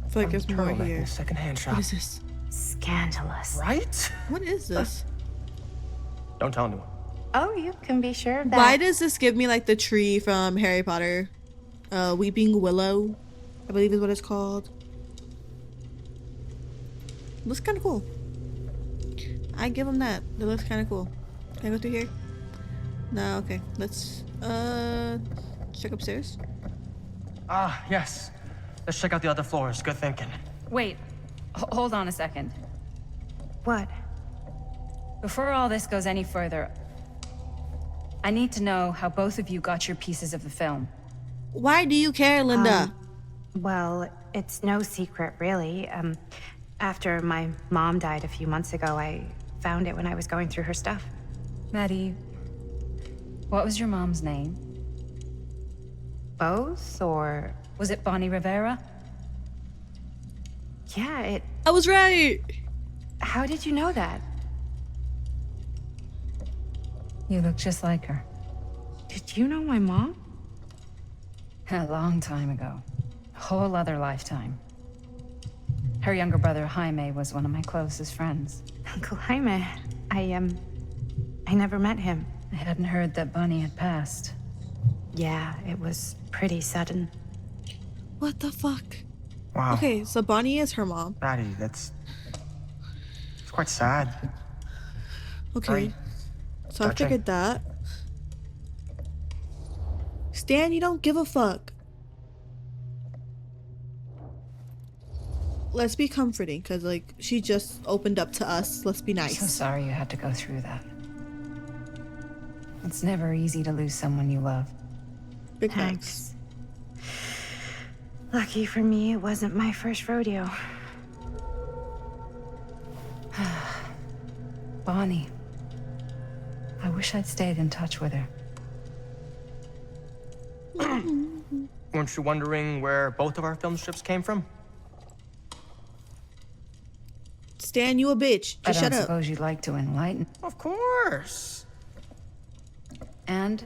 I feel like there's more Turtleneck in here. a secondhand shop. What is this? Scandalous. Right? What is this? Don't tell anyone. Oh, you can be sure of that. Why does this give me like the tree from Harry Potter? Weeping Willow, I believe is what it's called. Looks kind of cool. I give them that. That looks kind of cool. Can I go through here? No, okay. Let's check upstairs. Ah, yes. Let's check out the other floors. Good thinking. Wait, hold on a second. What? Before all this goes any further, I need to know how both of you got your pieces of the film. Why do you care, Linda? Well, it's no secret, really. After my mom died a few months ago, I found it when I was going through her stuff. Maddie, what was your mom's name? Both, or... Was it Bonnie Rivera? Yeah, it... I was right! How did you know that? You look just like her. Did you know my mom? A long time ago. A whole other lifetime. Her younger brother, Jaime, was one of my closest friends. Uncle Jaime. I never met him. I hadn't heard that Bonnie had passed. Yeah, it was pretty sudden. What the fuck? Wow. Okay, so Bonnie is her mom. Maddie, it's quite sad. Okay. Right. So I Gotcha. figured that. Stan, you don't give a fuck. Let's be comforting, because, like, she just opened up to us. Let's be I'm so nice. sorry you had to go through that. It's never easy to lose someone you love. Big thanks. Lucky for me, it wasn't my first rodeo. Bonnie. I wish I'd stayed in touch with her. Weren't you wondering where both of our film strips came from? Stan, you a bitch. I Just don't shut up. suppose you'd like to enlighten. Of course. And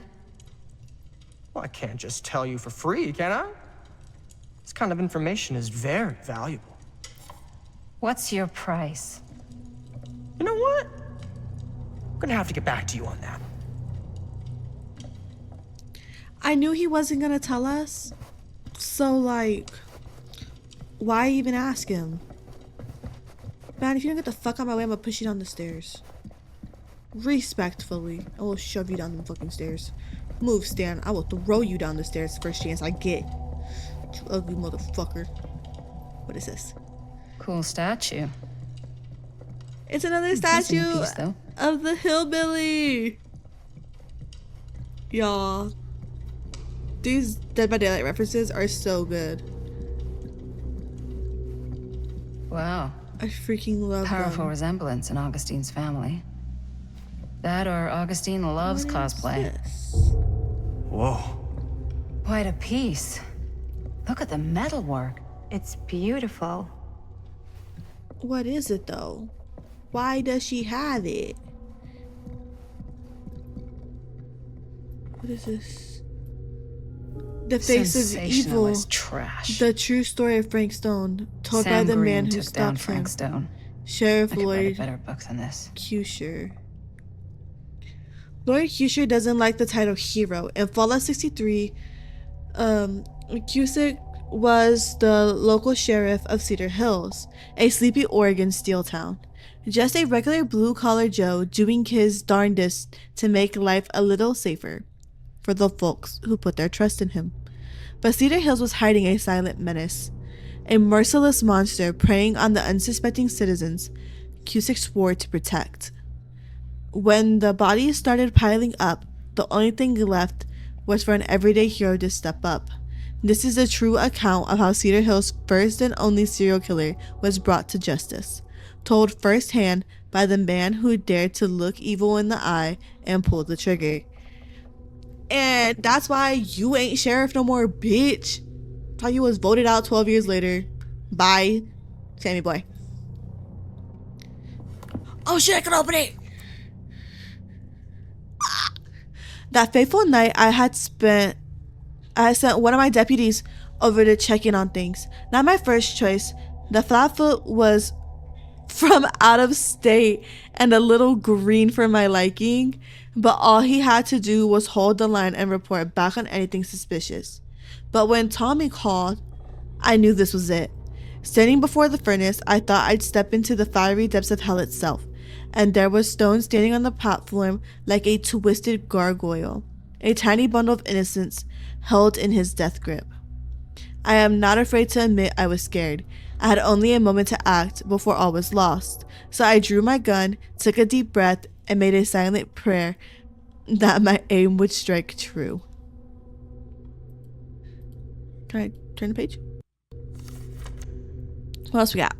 Well, I can't just tell you for free, can I? It's This kind of information is very valuable. What's your price? You know what? I'm gonna have to get back to you on that. I knew he wasn't gonna tell us. So, like, why even ask him? Man, if you don't get the fuck out of my way, I'm gonna push you down the stairs. Respectfully. I will shove you down the fucking stairs. Move, Stan. I will throw you down the stairs the first chance I get. You ugly motherfucker. What is this? Cool statue. It's another Decent statue piece, though. of the hillbilly. Y'all. These Dead by Daylight references are so good. Wow. I freaking love Powerful them. resemblance in Augustine's family. That or Augustine loves What is cosplay. this? Whoa. Quite a piece. Look at the metalwork. It's beautiful. What is it though? Why does she have it? What is this? The Face of Evil. Sensationalist trash. The true story of Frank Stone, told by Sam the Green man who took down stopped Frank him. Stone. Sheriff I could write a Lloyd better book than this. Cusher. Lloyd Cusher doesn't like the title hero. In Fallout 63, Cusick was the local sheriff of Cedar Hills, a sleepy Oregon steel town. Just a regular blue-collar Joe doing his darndest to make life a little safer for the folks who put their trust in him. But Cedar Hills was hiding a silent menace, a merciless monster preying on the unsuspecting citizens Cusick swore to protect. When the bodies started piling up, the only thing left was for an everyday hero to step up. This is a true account of how Cedar Hills' first and only serial killer was brought to justice, told firsthand by the man who dared to look evil in the eye and pull the trigger. And that's why you ain't sheriff no more, bitch. How you was voted out 12 years later by Sammy Boy. Oh shit, I can open it! That fateful night, I sent one of my deputies over to check in on things. Not my first choice. The flatfoot was from out of state and a little green for my liking, but all he had to do was hold the line and report back on anything suspicious. But when Tommy called, I knew this was it. Standing before the furnace, I thought I'd step into the fiery depths of hell itself, and there was Stone standing on the platform like a twisted gargoyle, a tiny bundle of innocence held in his death grip. I am not afraid to admit I was scared. I had only a moment to act before all was lost, so I drew my gun, took a deep breath, and made a silent prayer that my aim would strike true. Can I turn the page? What else we got?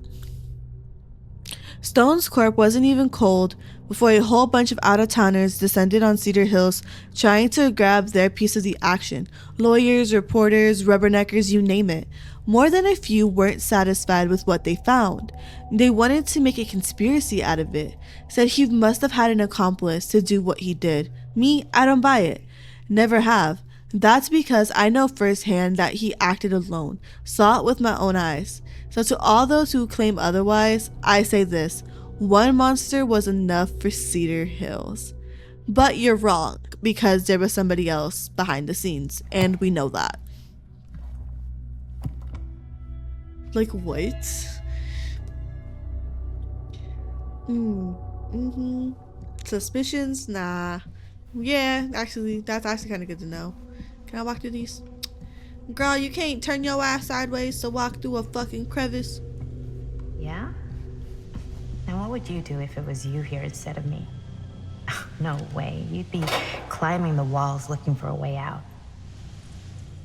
Stone's corpse wasn't even cold before a whole bunch of out-of-towners descended on Cedar Hills trying to grab their piece of the action. Lawyers, reporters, rubberneckers, you name it. More than a few weren't satisfied with what they found. They wanted to make a conspiracy out of it. Said he must have had an accomplice to do what he did. Me, I don't buy it. Never have. That's because I know firsthand that he acted alone. Saw it with my own eyes. So to all those who claim otherwise, I say this. One monster was enough for Cedar Hills. But you're wrong, because there was somebody else behind the scenes, and we know that. Like, what? Suspicions? Nah. Yeah, actually, that's actually kind of good to know. Can I walk through these? Girl, you can't turn your ass sideways to walk through a fucking crevice. Yeah? And what would you do if it was you here instead of me? No way. You'd be climbing the walls looking for a way out.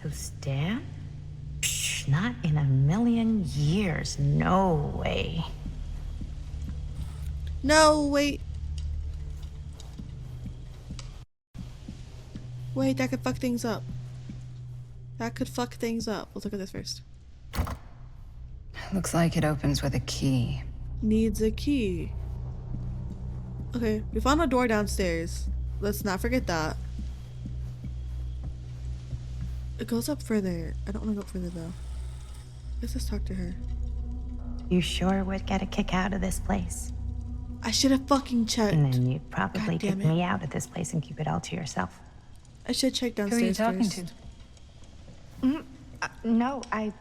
Who, Stan? Psh, not in a million years. No way. No, wait. Wait, that could fuck things up. That could fuck things up. Let's look at this first. Looks like it opens with a key. Needs a key. Okay, we found a door downstairs. Let's not forget that. It goes up further. I don't want to go further though. Let's just talk to her. You sure would get a kick out of this place. I should have fucking checked. And then you'd probably God damn kick it. me out of this place and keep it all to yourself. I should check Who are downstairs you talking first. to? No, I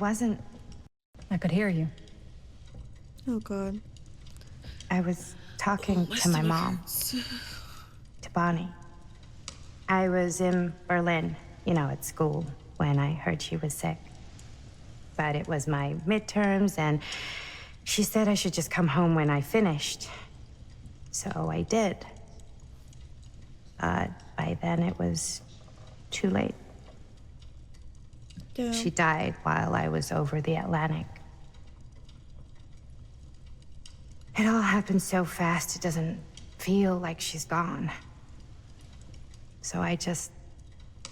wasn't. I could hear you. Oh god. I was talking to my mom, to Bonnie. I was in Berlin, at school, when I heard she was sick. But it was my midterms, and she said I should just come home when I finished. So I did. But by then it was too late. Damn. She died while I was over the Atlantic. It all happened so fast, it doesn't feel like she's gone. So I just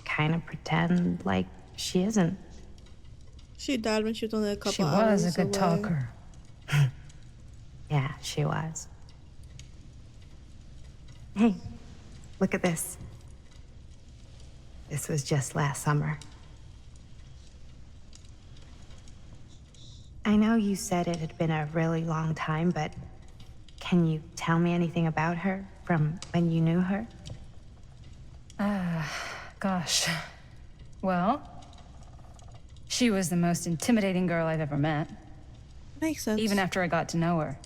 kind of pretend like she isn't. She died when she was only a couple She hours was a good away. talker. Yeah, she was. Hey, look at this. This was just last summer. I know you said it had been a really long time, but can you tell me anything about her from when you knew her? Gosh. Well, she was the most intimidating girl I've ever met. Makes sense. Even after I got to know her.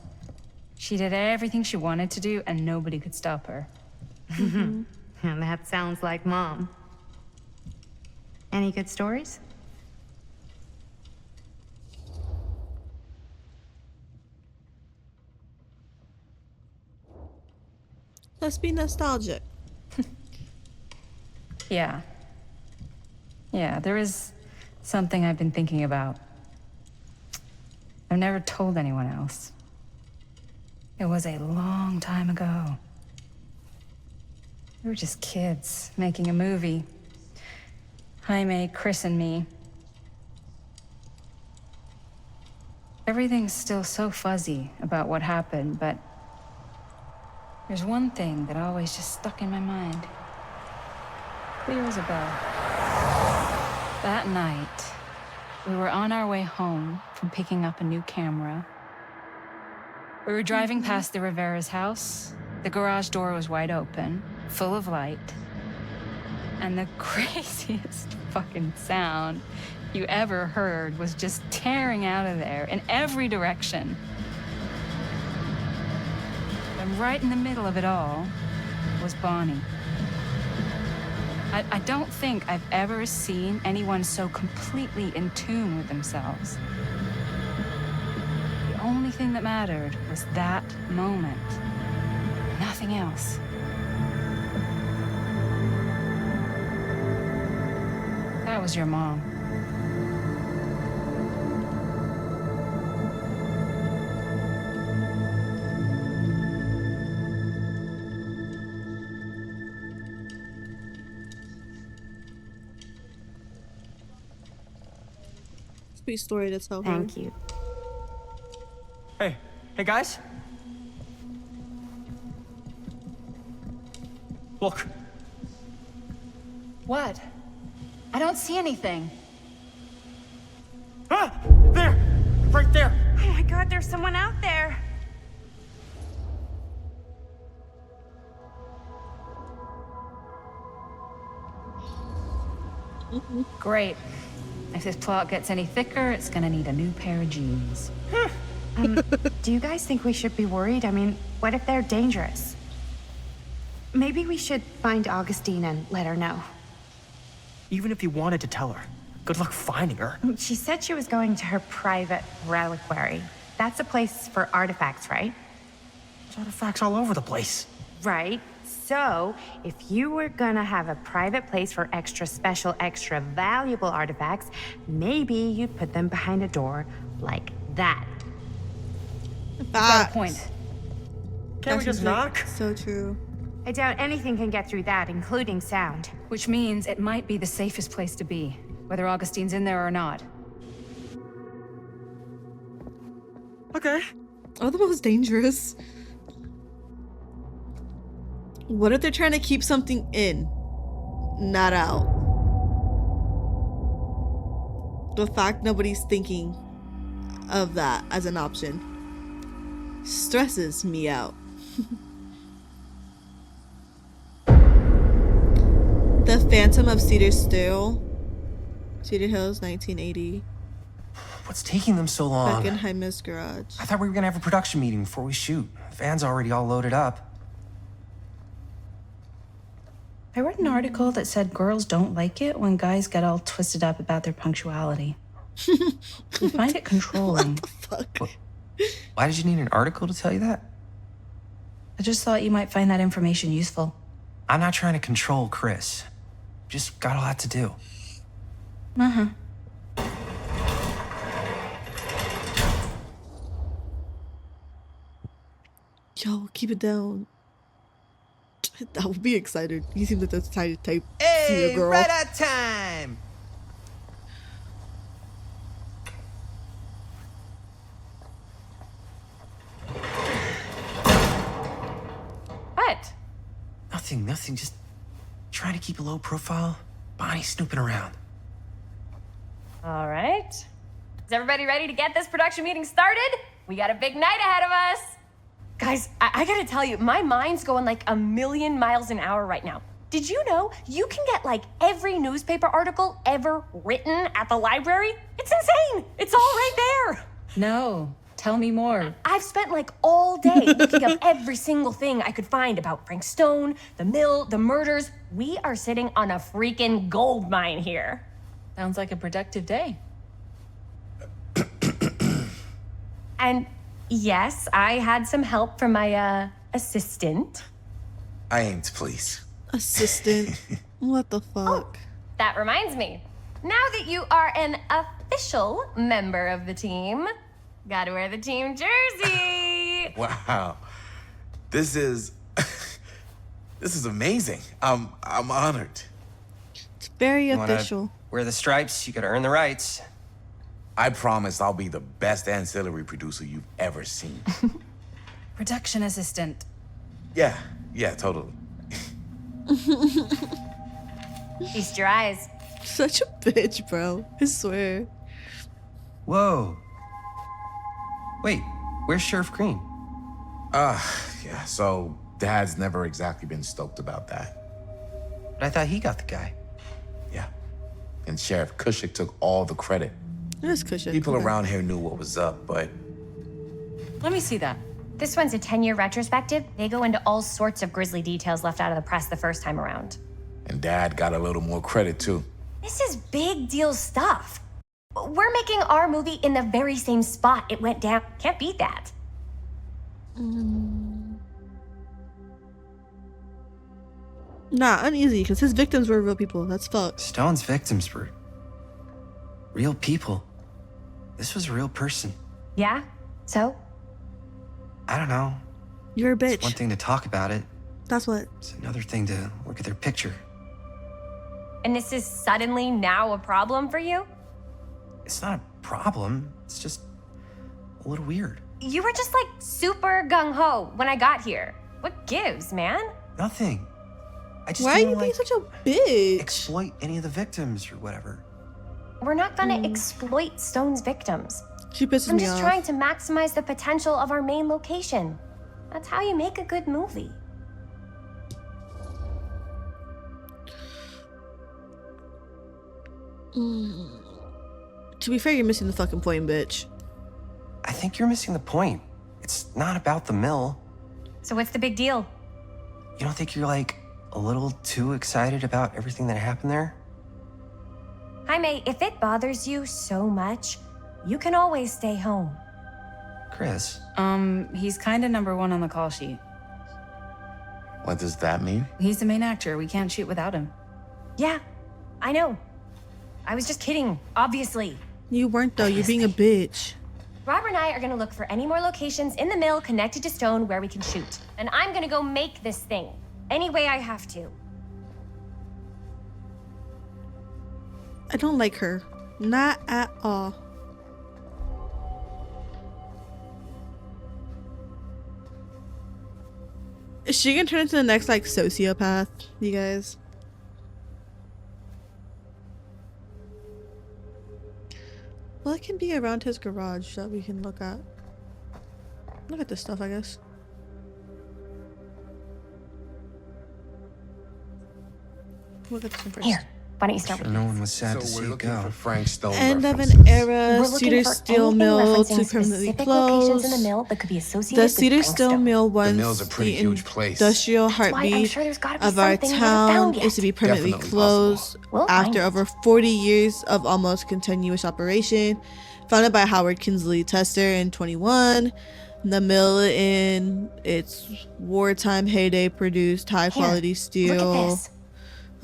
She did everything she wanted to do, and nobody could stop her. And that sounds like Mom. Any good stories? Let's be nostalgic. Yeah. Yeah, there is something I've been thinking about. I've never told anyone else. It was a long time ago. We were just kids making a movie. Jaime, Chris, and me. Everything's still so fuzzy about what happened, but there's one thing that always just stuck in my mind. Clear as a bell. That night, we were on our way home from picking up a new camera. We were driving past the Rivera's house. The garage door was wide open, full of light. And the craziest fucking sound you ever heard was just tearing out of there in every direction. And right in the middle of it all was Bonnie. I don't think I've ever seen anyone so completely in tune with themselves. The only thing that mattered was that moment. Nothing else. That was your mom. Sweet story to tell her. Thank you. Hey guys. Look. What? I don't see anything. Ah! There! Right there! Oh my god, there's someone out there. Great. If this plot gets any thicker, it's gonna need a new pair of jeans. Do you guys think we should be worried? I mean, what if they're dangerous? Maybe we should find Augustine and let her know. Even if you wanted to tell her, good luck finding her. She said she was going to her private reliquary. That's a place for artifacts, right? There's artifacts all over the place. Right. So, if you were gonna have a private place for extra special, extra valuable artifacts, maybe you'd put them behind a door like that. Got a point. Can't we just knock? So true. I doubt anything can get through that, including sound. Which means it might be the safest place to be, whether Augustine's in there or not. Okay. Oh, the most dangerous. What if they're trying to keep something in, not out? The fact nobody's thinking of that as an option stresses me out. The Phantom of Cedar Hills, 1980. What's taking them so long? Beckenheimer's garage. I thought we were gonna have a production meeting before we shoot. Van's already all loaded up. I read an article that said girls don't like it when guys get all twisted up about their punctuality. They find it controlling. What the fuck? Why did you need an article to tell you that? I just thought you might find that information useful. I'm not trying to control Chris. Just got a lot to do. Uh-huh. Yo, keep it down. I would be excited. You seem like the type to see a girl. Right at time! What? Nothing. Just trying to keep a low profile. Bonnie snooping around. All right. Is everybody ready to get this production meeting started? We got a big night ahead of us. Guys, I gotta tell you, my mind's going like a million miles an hour right now. Did you know you can get like every newspaper article ever written at the library? It's insane. It's all right there. No, tell me more. I've spent like all day looking up every single thing I could find about Frank Stone, the mill, the murders. We are sitting on a freaking gold mine here. Sounds like a productive day. And yes, I had some help from my assistant. I aim to please. Assistant. What the fuck? That reminds me. Now that you are an official member of the team, gotta wear the team jersey. Wow. This is this is amazing. I'm honored. It's very You wanna official. Wear the stripes, you gotta earn the rights. I promise I'll be the best ancillary producer you've ever seen. Production assistant. Yeah, totally. Feast your eyes. Such a bitch, bro. I swear. Whoa. Wait, where's Sheriff Green? Yeah, so Dad's never exactly been stoked about that. But I thought he got the guy. Yeah. And Sheriff Kushik took all the credit. It is cushion. People around here knew what was up, but Let me see that. This one's a 10-year retrospective. They go into all sorts of grisly details left out of the press the first time around. and Dad got a little more credit too. This is big deal stuff. We're making our movie in the very same spot it went down. Can't beat that. Nah, uneasy, because his victims were real people. That's fucked. Stone's victims were real people. This was a real person. Yeah? So? I don't know. You're a bitch. It's one thing to talk about it. That's what. It's another thing to look at their picture. And this is suddenly now a problem for you? It's not a problem. It's just a little weird. You were just like super gung-ho when I got here. What gives, man? Nothing. I just Why are didn't you being like such a bitch? exploit any of the victims or whatever. We're not gonna exploit Stone's victims. She pisses I'm me just off. trying to maximize the potential of our main location. That's how you make a good movie. To be fair, you're missing the fucking point, bitch. I think you're missing the point. It's not about the mill. So what's the big deal? You don't think you're like a little too excited about everything that happened there? Jaime, if it bothers you so much, you can always stay home. Chris. He's kinda number one on the call sheet. What does that mean? He's the main actor. We can't shoot without him. Yeah, I know. I was just kidding, obviously. You weren't though. You're being a bitch. Robert and I are gonna look for any more locations in the mill connected to Stone where we can shoot. And I'm gonna go make this thing any way I have to. I don't like her. Not at all. Is she gonna turn into the next, like, sociopath, you guys? What can be around his garage that we can look at? Look at this stuff, I guess. Look at this one first. Here, why don't you start Sure, with no one was sad to So see we're it looking go. for Frank Stone End of references. an era. We're looking Cedar for Steel anything Mill referencing to permanently specific locations in the close. mill that could be associated The with Cedar Steel Frankstone. Mill, mill's once a pretty the huge place. industrial That's why I'm heartbeat sure there's gotta be of our something we haven't town, found is to be yet. permanently Definitely closed We'll find after it. over 40 years of almost continuous operation. Founded by Howard Kinsley Tester in 21, the mill in its wartime heyday produced high quality steel. Look at this.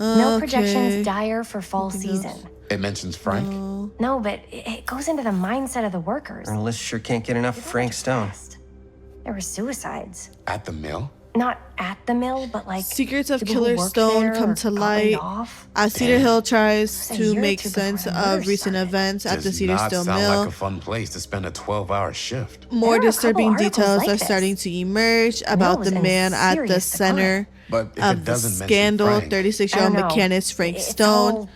No Okay. projections dire for fall Anything else? season. It mentions Frank. No, but it goes into the mindset of the workers. Our list sure can't get enough of Frank Stone. There were suicides. At the mill? Not at the mill, but like Secrets of people who Killer worked Stone there come or to got light laid off. as Cedar Hill tries a to year or make two before sense the of murders recent events at the Does Cedar not Steel sound Mill. like a fun place to spend a 12-hour shift. More There are a couple disturbing articles details like are this. starting to emerge about was the in man at the serious center But if of it the doesn't mention scandal, Frank, 36-year-old I don't know. mechanist Frank It's Stone, all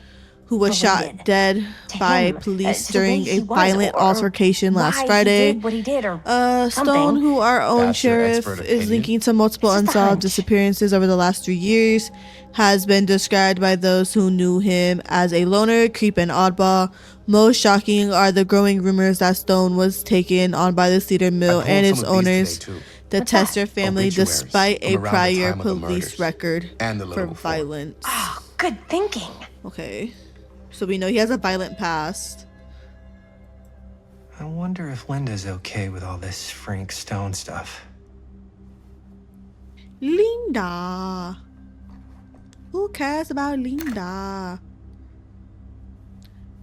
who was shot related dead to by him, police to the way during he a was, violent or altercation last why Friday. He did what he did, or Stone, something. who our own That's your sheriff expert is opinion? linking to multiple It's just a unsolved hunch. disappearances over the last 3 years, has been described by those who knew him as a loner, creep, and oddball. Most shocking are the growing rumors that Stone was taken on by the Cedar Mill pulled and some its of these owners, today, too. the What's that? Tester family, Obituaries despite a from around the prior time of the police murders record and a little for before. violence. Oh, good thinking. Okay, so we know he has a violent past. I wonder if Linda's okay with all this Frank Stone stuff. Linda. Who cares about Linda?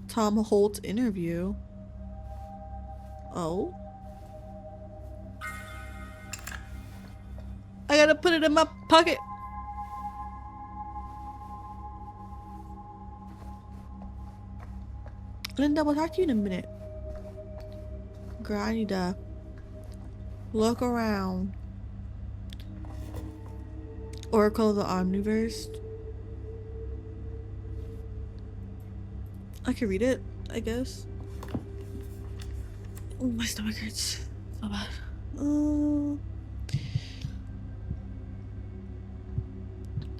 Tom Holt interview. Oh. I gotta put it in my pocket. Linda, we'll talk to you in a minute. Girl, I need to look around. Oracle of the Omniverse. I can read it, I guess. Oh, my stomach hurts so bad.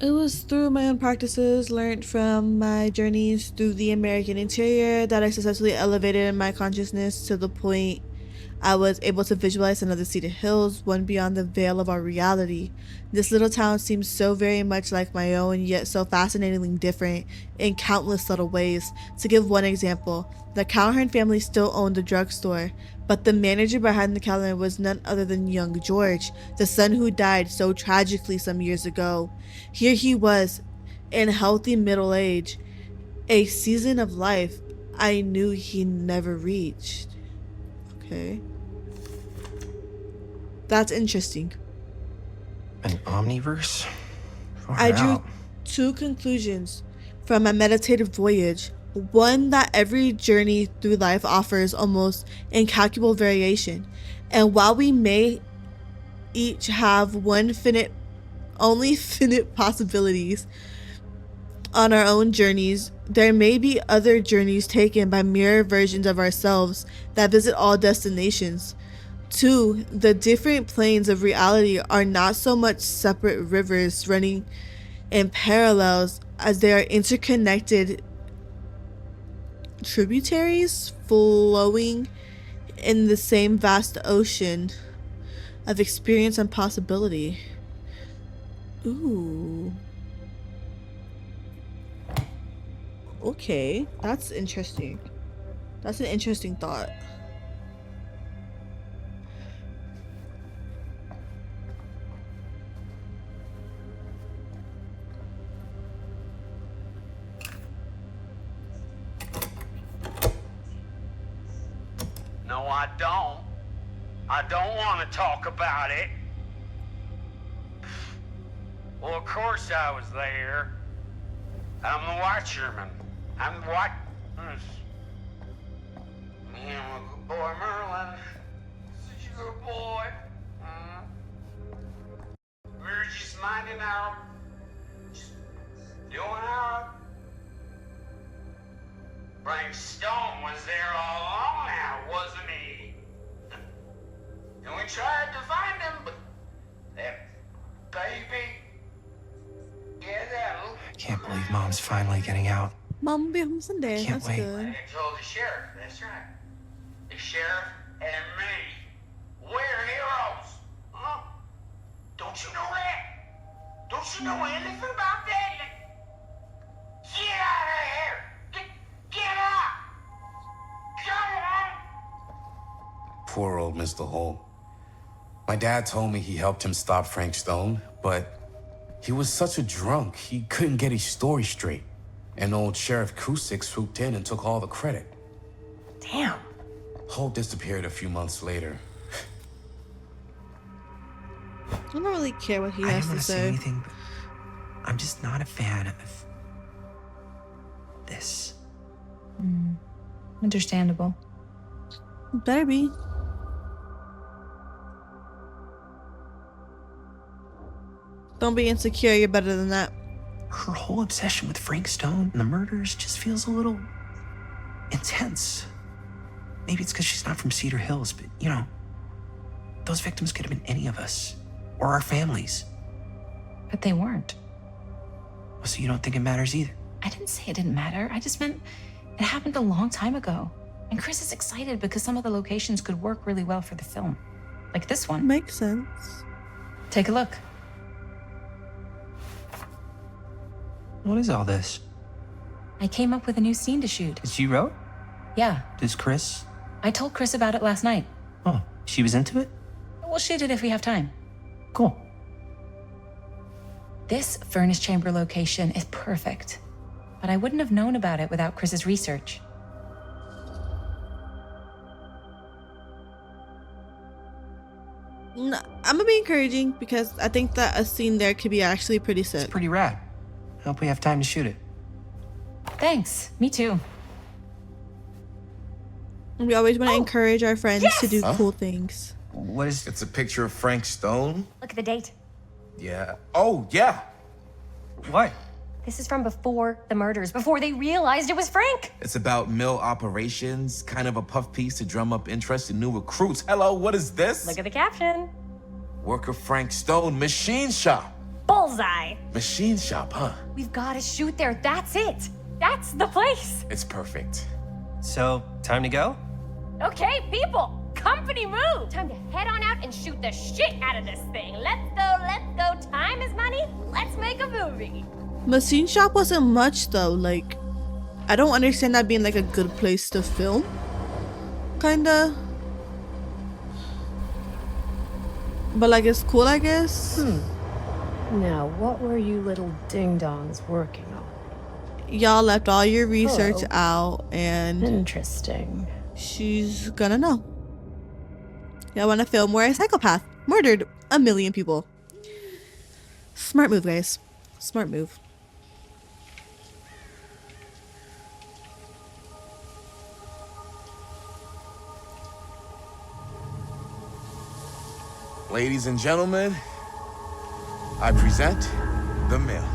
It was through my own practices, learned from my journeys through the American interior, that I successfully elevated my consciousness to the point I was able to visualize another Cedar Hills, one beyond the veil of our reality. This little town seems so very much like my own, yet so fascinatingly different in countless little ways. To give one example, the Calhoun family still owned the drugstore, but the manager behind the counter was none other than young George, the son who died so tragically some years ago. Here he was, in healthy middle age, a season of life I knew he never reached. Okay. That's interesting. An Omniverse? Far I drew out. 2 conclusions from my meditative voyage. One, that every journey through life offers almost incalculable variation. And while we may each have only finite possibilities on our own journeys, there may be other journeys taken by mirror versions of ourselves that visit all destinations. 2, the different planes of reality are not so much separate rivers running in parallels as they are interconnected tributaries flowing in the same vast ocean of experience and possibility. Ooh. Okay, that's interesting. That's an interesting thought. No, I don't. I don't want to talk about it. Well, of course I was there. I'm the watcherman. I'm the watch. Me and my good boy Merlin. Such a good boy. We were just minding out. Just doing our Frank Stone was there all along now, wasn't he? And we tried to find him, but that baby... Yeah, that little... I can't believe Mom's finally getting out. Mom will be home Sunday. Can't That's wait. good. I told the sheriff, that's right. The sheriff and me. We're heroes. Huh? Don't you know that? Don't you know anything about that? Get out of here! Get out! Come on! Poor old Mr. Holt. My dad told me he helped him stop Frank Stone, but he was such a drunk, he couldn't get his story straight. And old Sheriff Cusick swooped in and took all the credit. Damn. Holt disappeared a few months later. I don't really care what he I has didn't to want to say say. anything, but I'm just not a fan of this. Understandable. Better be. Don't be insecure, you're better than that. Her whole obsession with Frank Stone and the murders just feels a little intense. Maybe it's because she's not from Cedar Hills, but you know, those victims could have been any of us or our families. But they weren't. So you don't think it matters either? I didn't say it didn't matter. I just meant it happened a long time ago. And Chris is excited because some of the locations could work really well for the film. Like this one. Makes sense. Take a look. What is all this? I came up with a new scene to shoot. That you wrote? Yeah, Does Chris? I told Chris about it last night. Oh, she was into it? We'll shoot it if we have time. Cool. This furnace chamber location is perfect. But I wouldn't have known about it without Chris's research. No, I'm gonna be encouraging because I think that a scene there could be actually pretty sick. It's pretty rad. I hope we have time to shoot it. Thanks. Me too. And we always want to encourage our friends to do Huh? cool things. What is... It's a picture of Frank Stone? Look at the date. Yeah. Oh, yeah. What? This is from before the murders, before they realized it was Frank. It's about mill operations, kind of a puff piece to drum up interest in new recruits. Hello, what is this? Look at the caption. Worker Frank Stone, machine shop. Bullseye. Machine shop, huh? We've got to shoot there. That's it. That's the place. It's perfect. So, time to go? Okay, people. Company move. Time to head on out and shoot the shit out of this thing. Let's go, let's go. Time is money. Let's make a movie. Machine shop wasn't much though. Like, I don't understand that being like a good place to film. Kinda. But like, it's cool, I guess. Now, what were you little ding-dongs working on? Y'all left all your research Hello. out, and Interesting. she's gonna know. Y'all want to film where a psychopath murdered 1 million people. Smart move, guys. Smart move. Ladies and gentlemen, I present The Mill.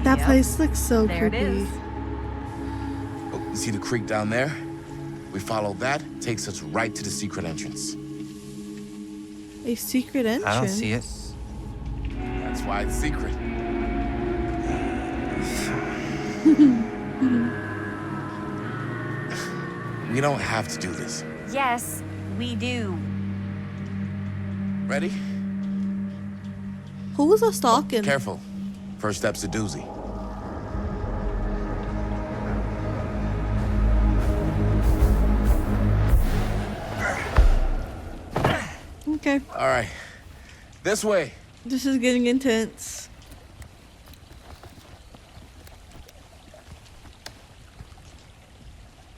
That place looks so There it creepy. is. Oh, you see the creek down there? We follow that, takes us right to the secret entrance. A secret entrance. I don't see it. That's why it's secret. We don't have to do this. Yes, we do. Ready? Who was a stalking? Careful. First step's a doozy. Okay. All right. This way. This is getting intense.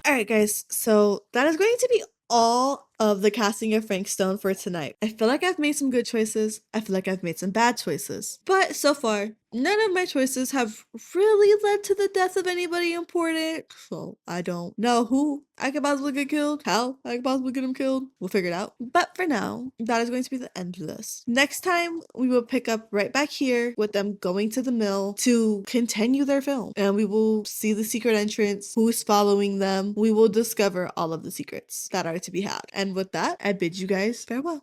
Alright guys, so that is going to be all of the casting of Frank Stone for tonight. I feel like I've made some good choices. I feel like I've made some bad choices. But so far, None of my choices have really led to the death of anybody important, so I don't know who I could possibly get killed, how I could possibly get him killed. We'll figure it out. But for now, that is going to be the end of this. Next time, we will pick up right back here with them going to the mill to continue their film. And we will see the secret entrance, who's following them. We will discover all of the secrets that are to be had. And with that, I bid you guys farewell.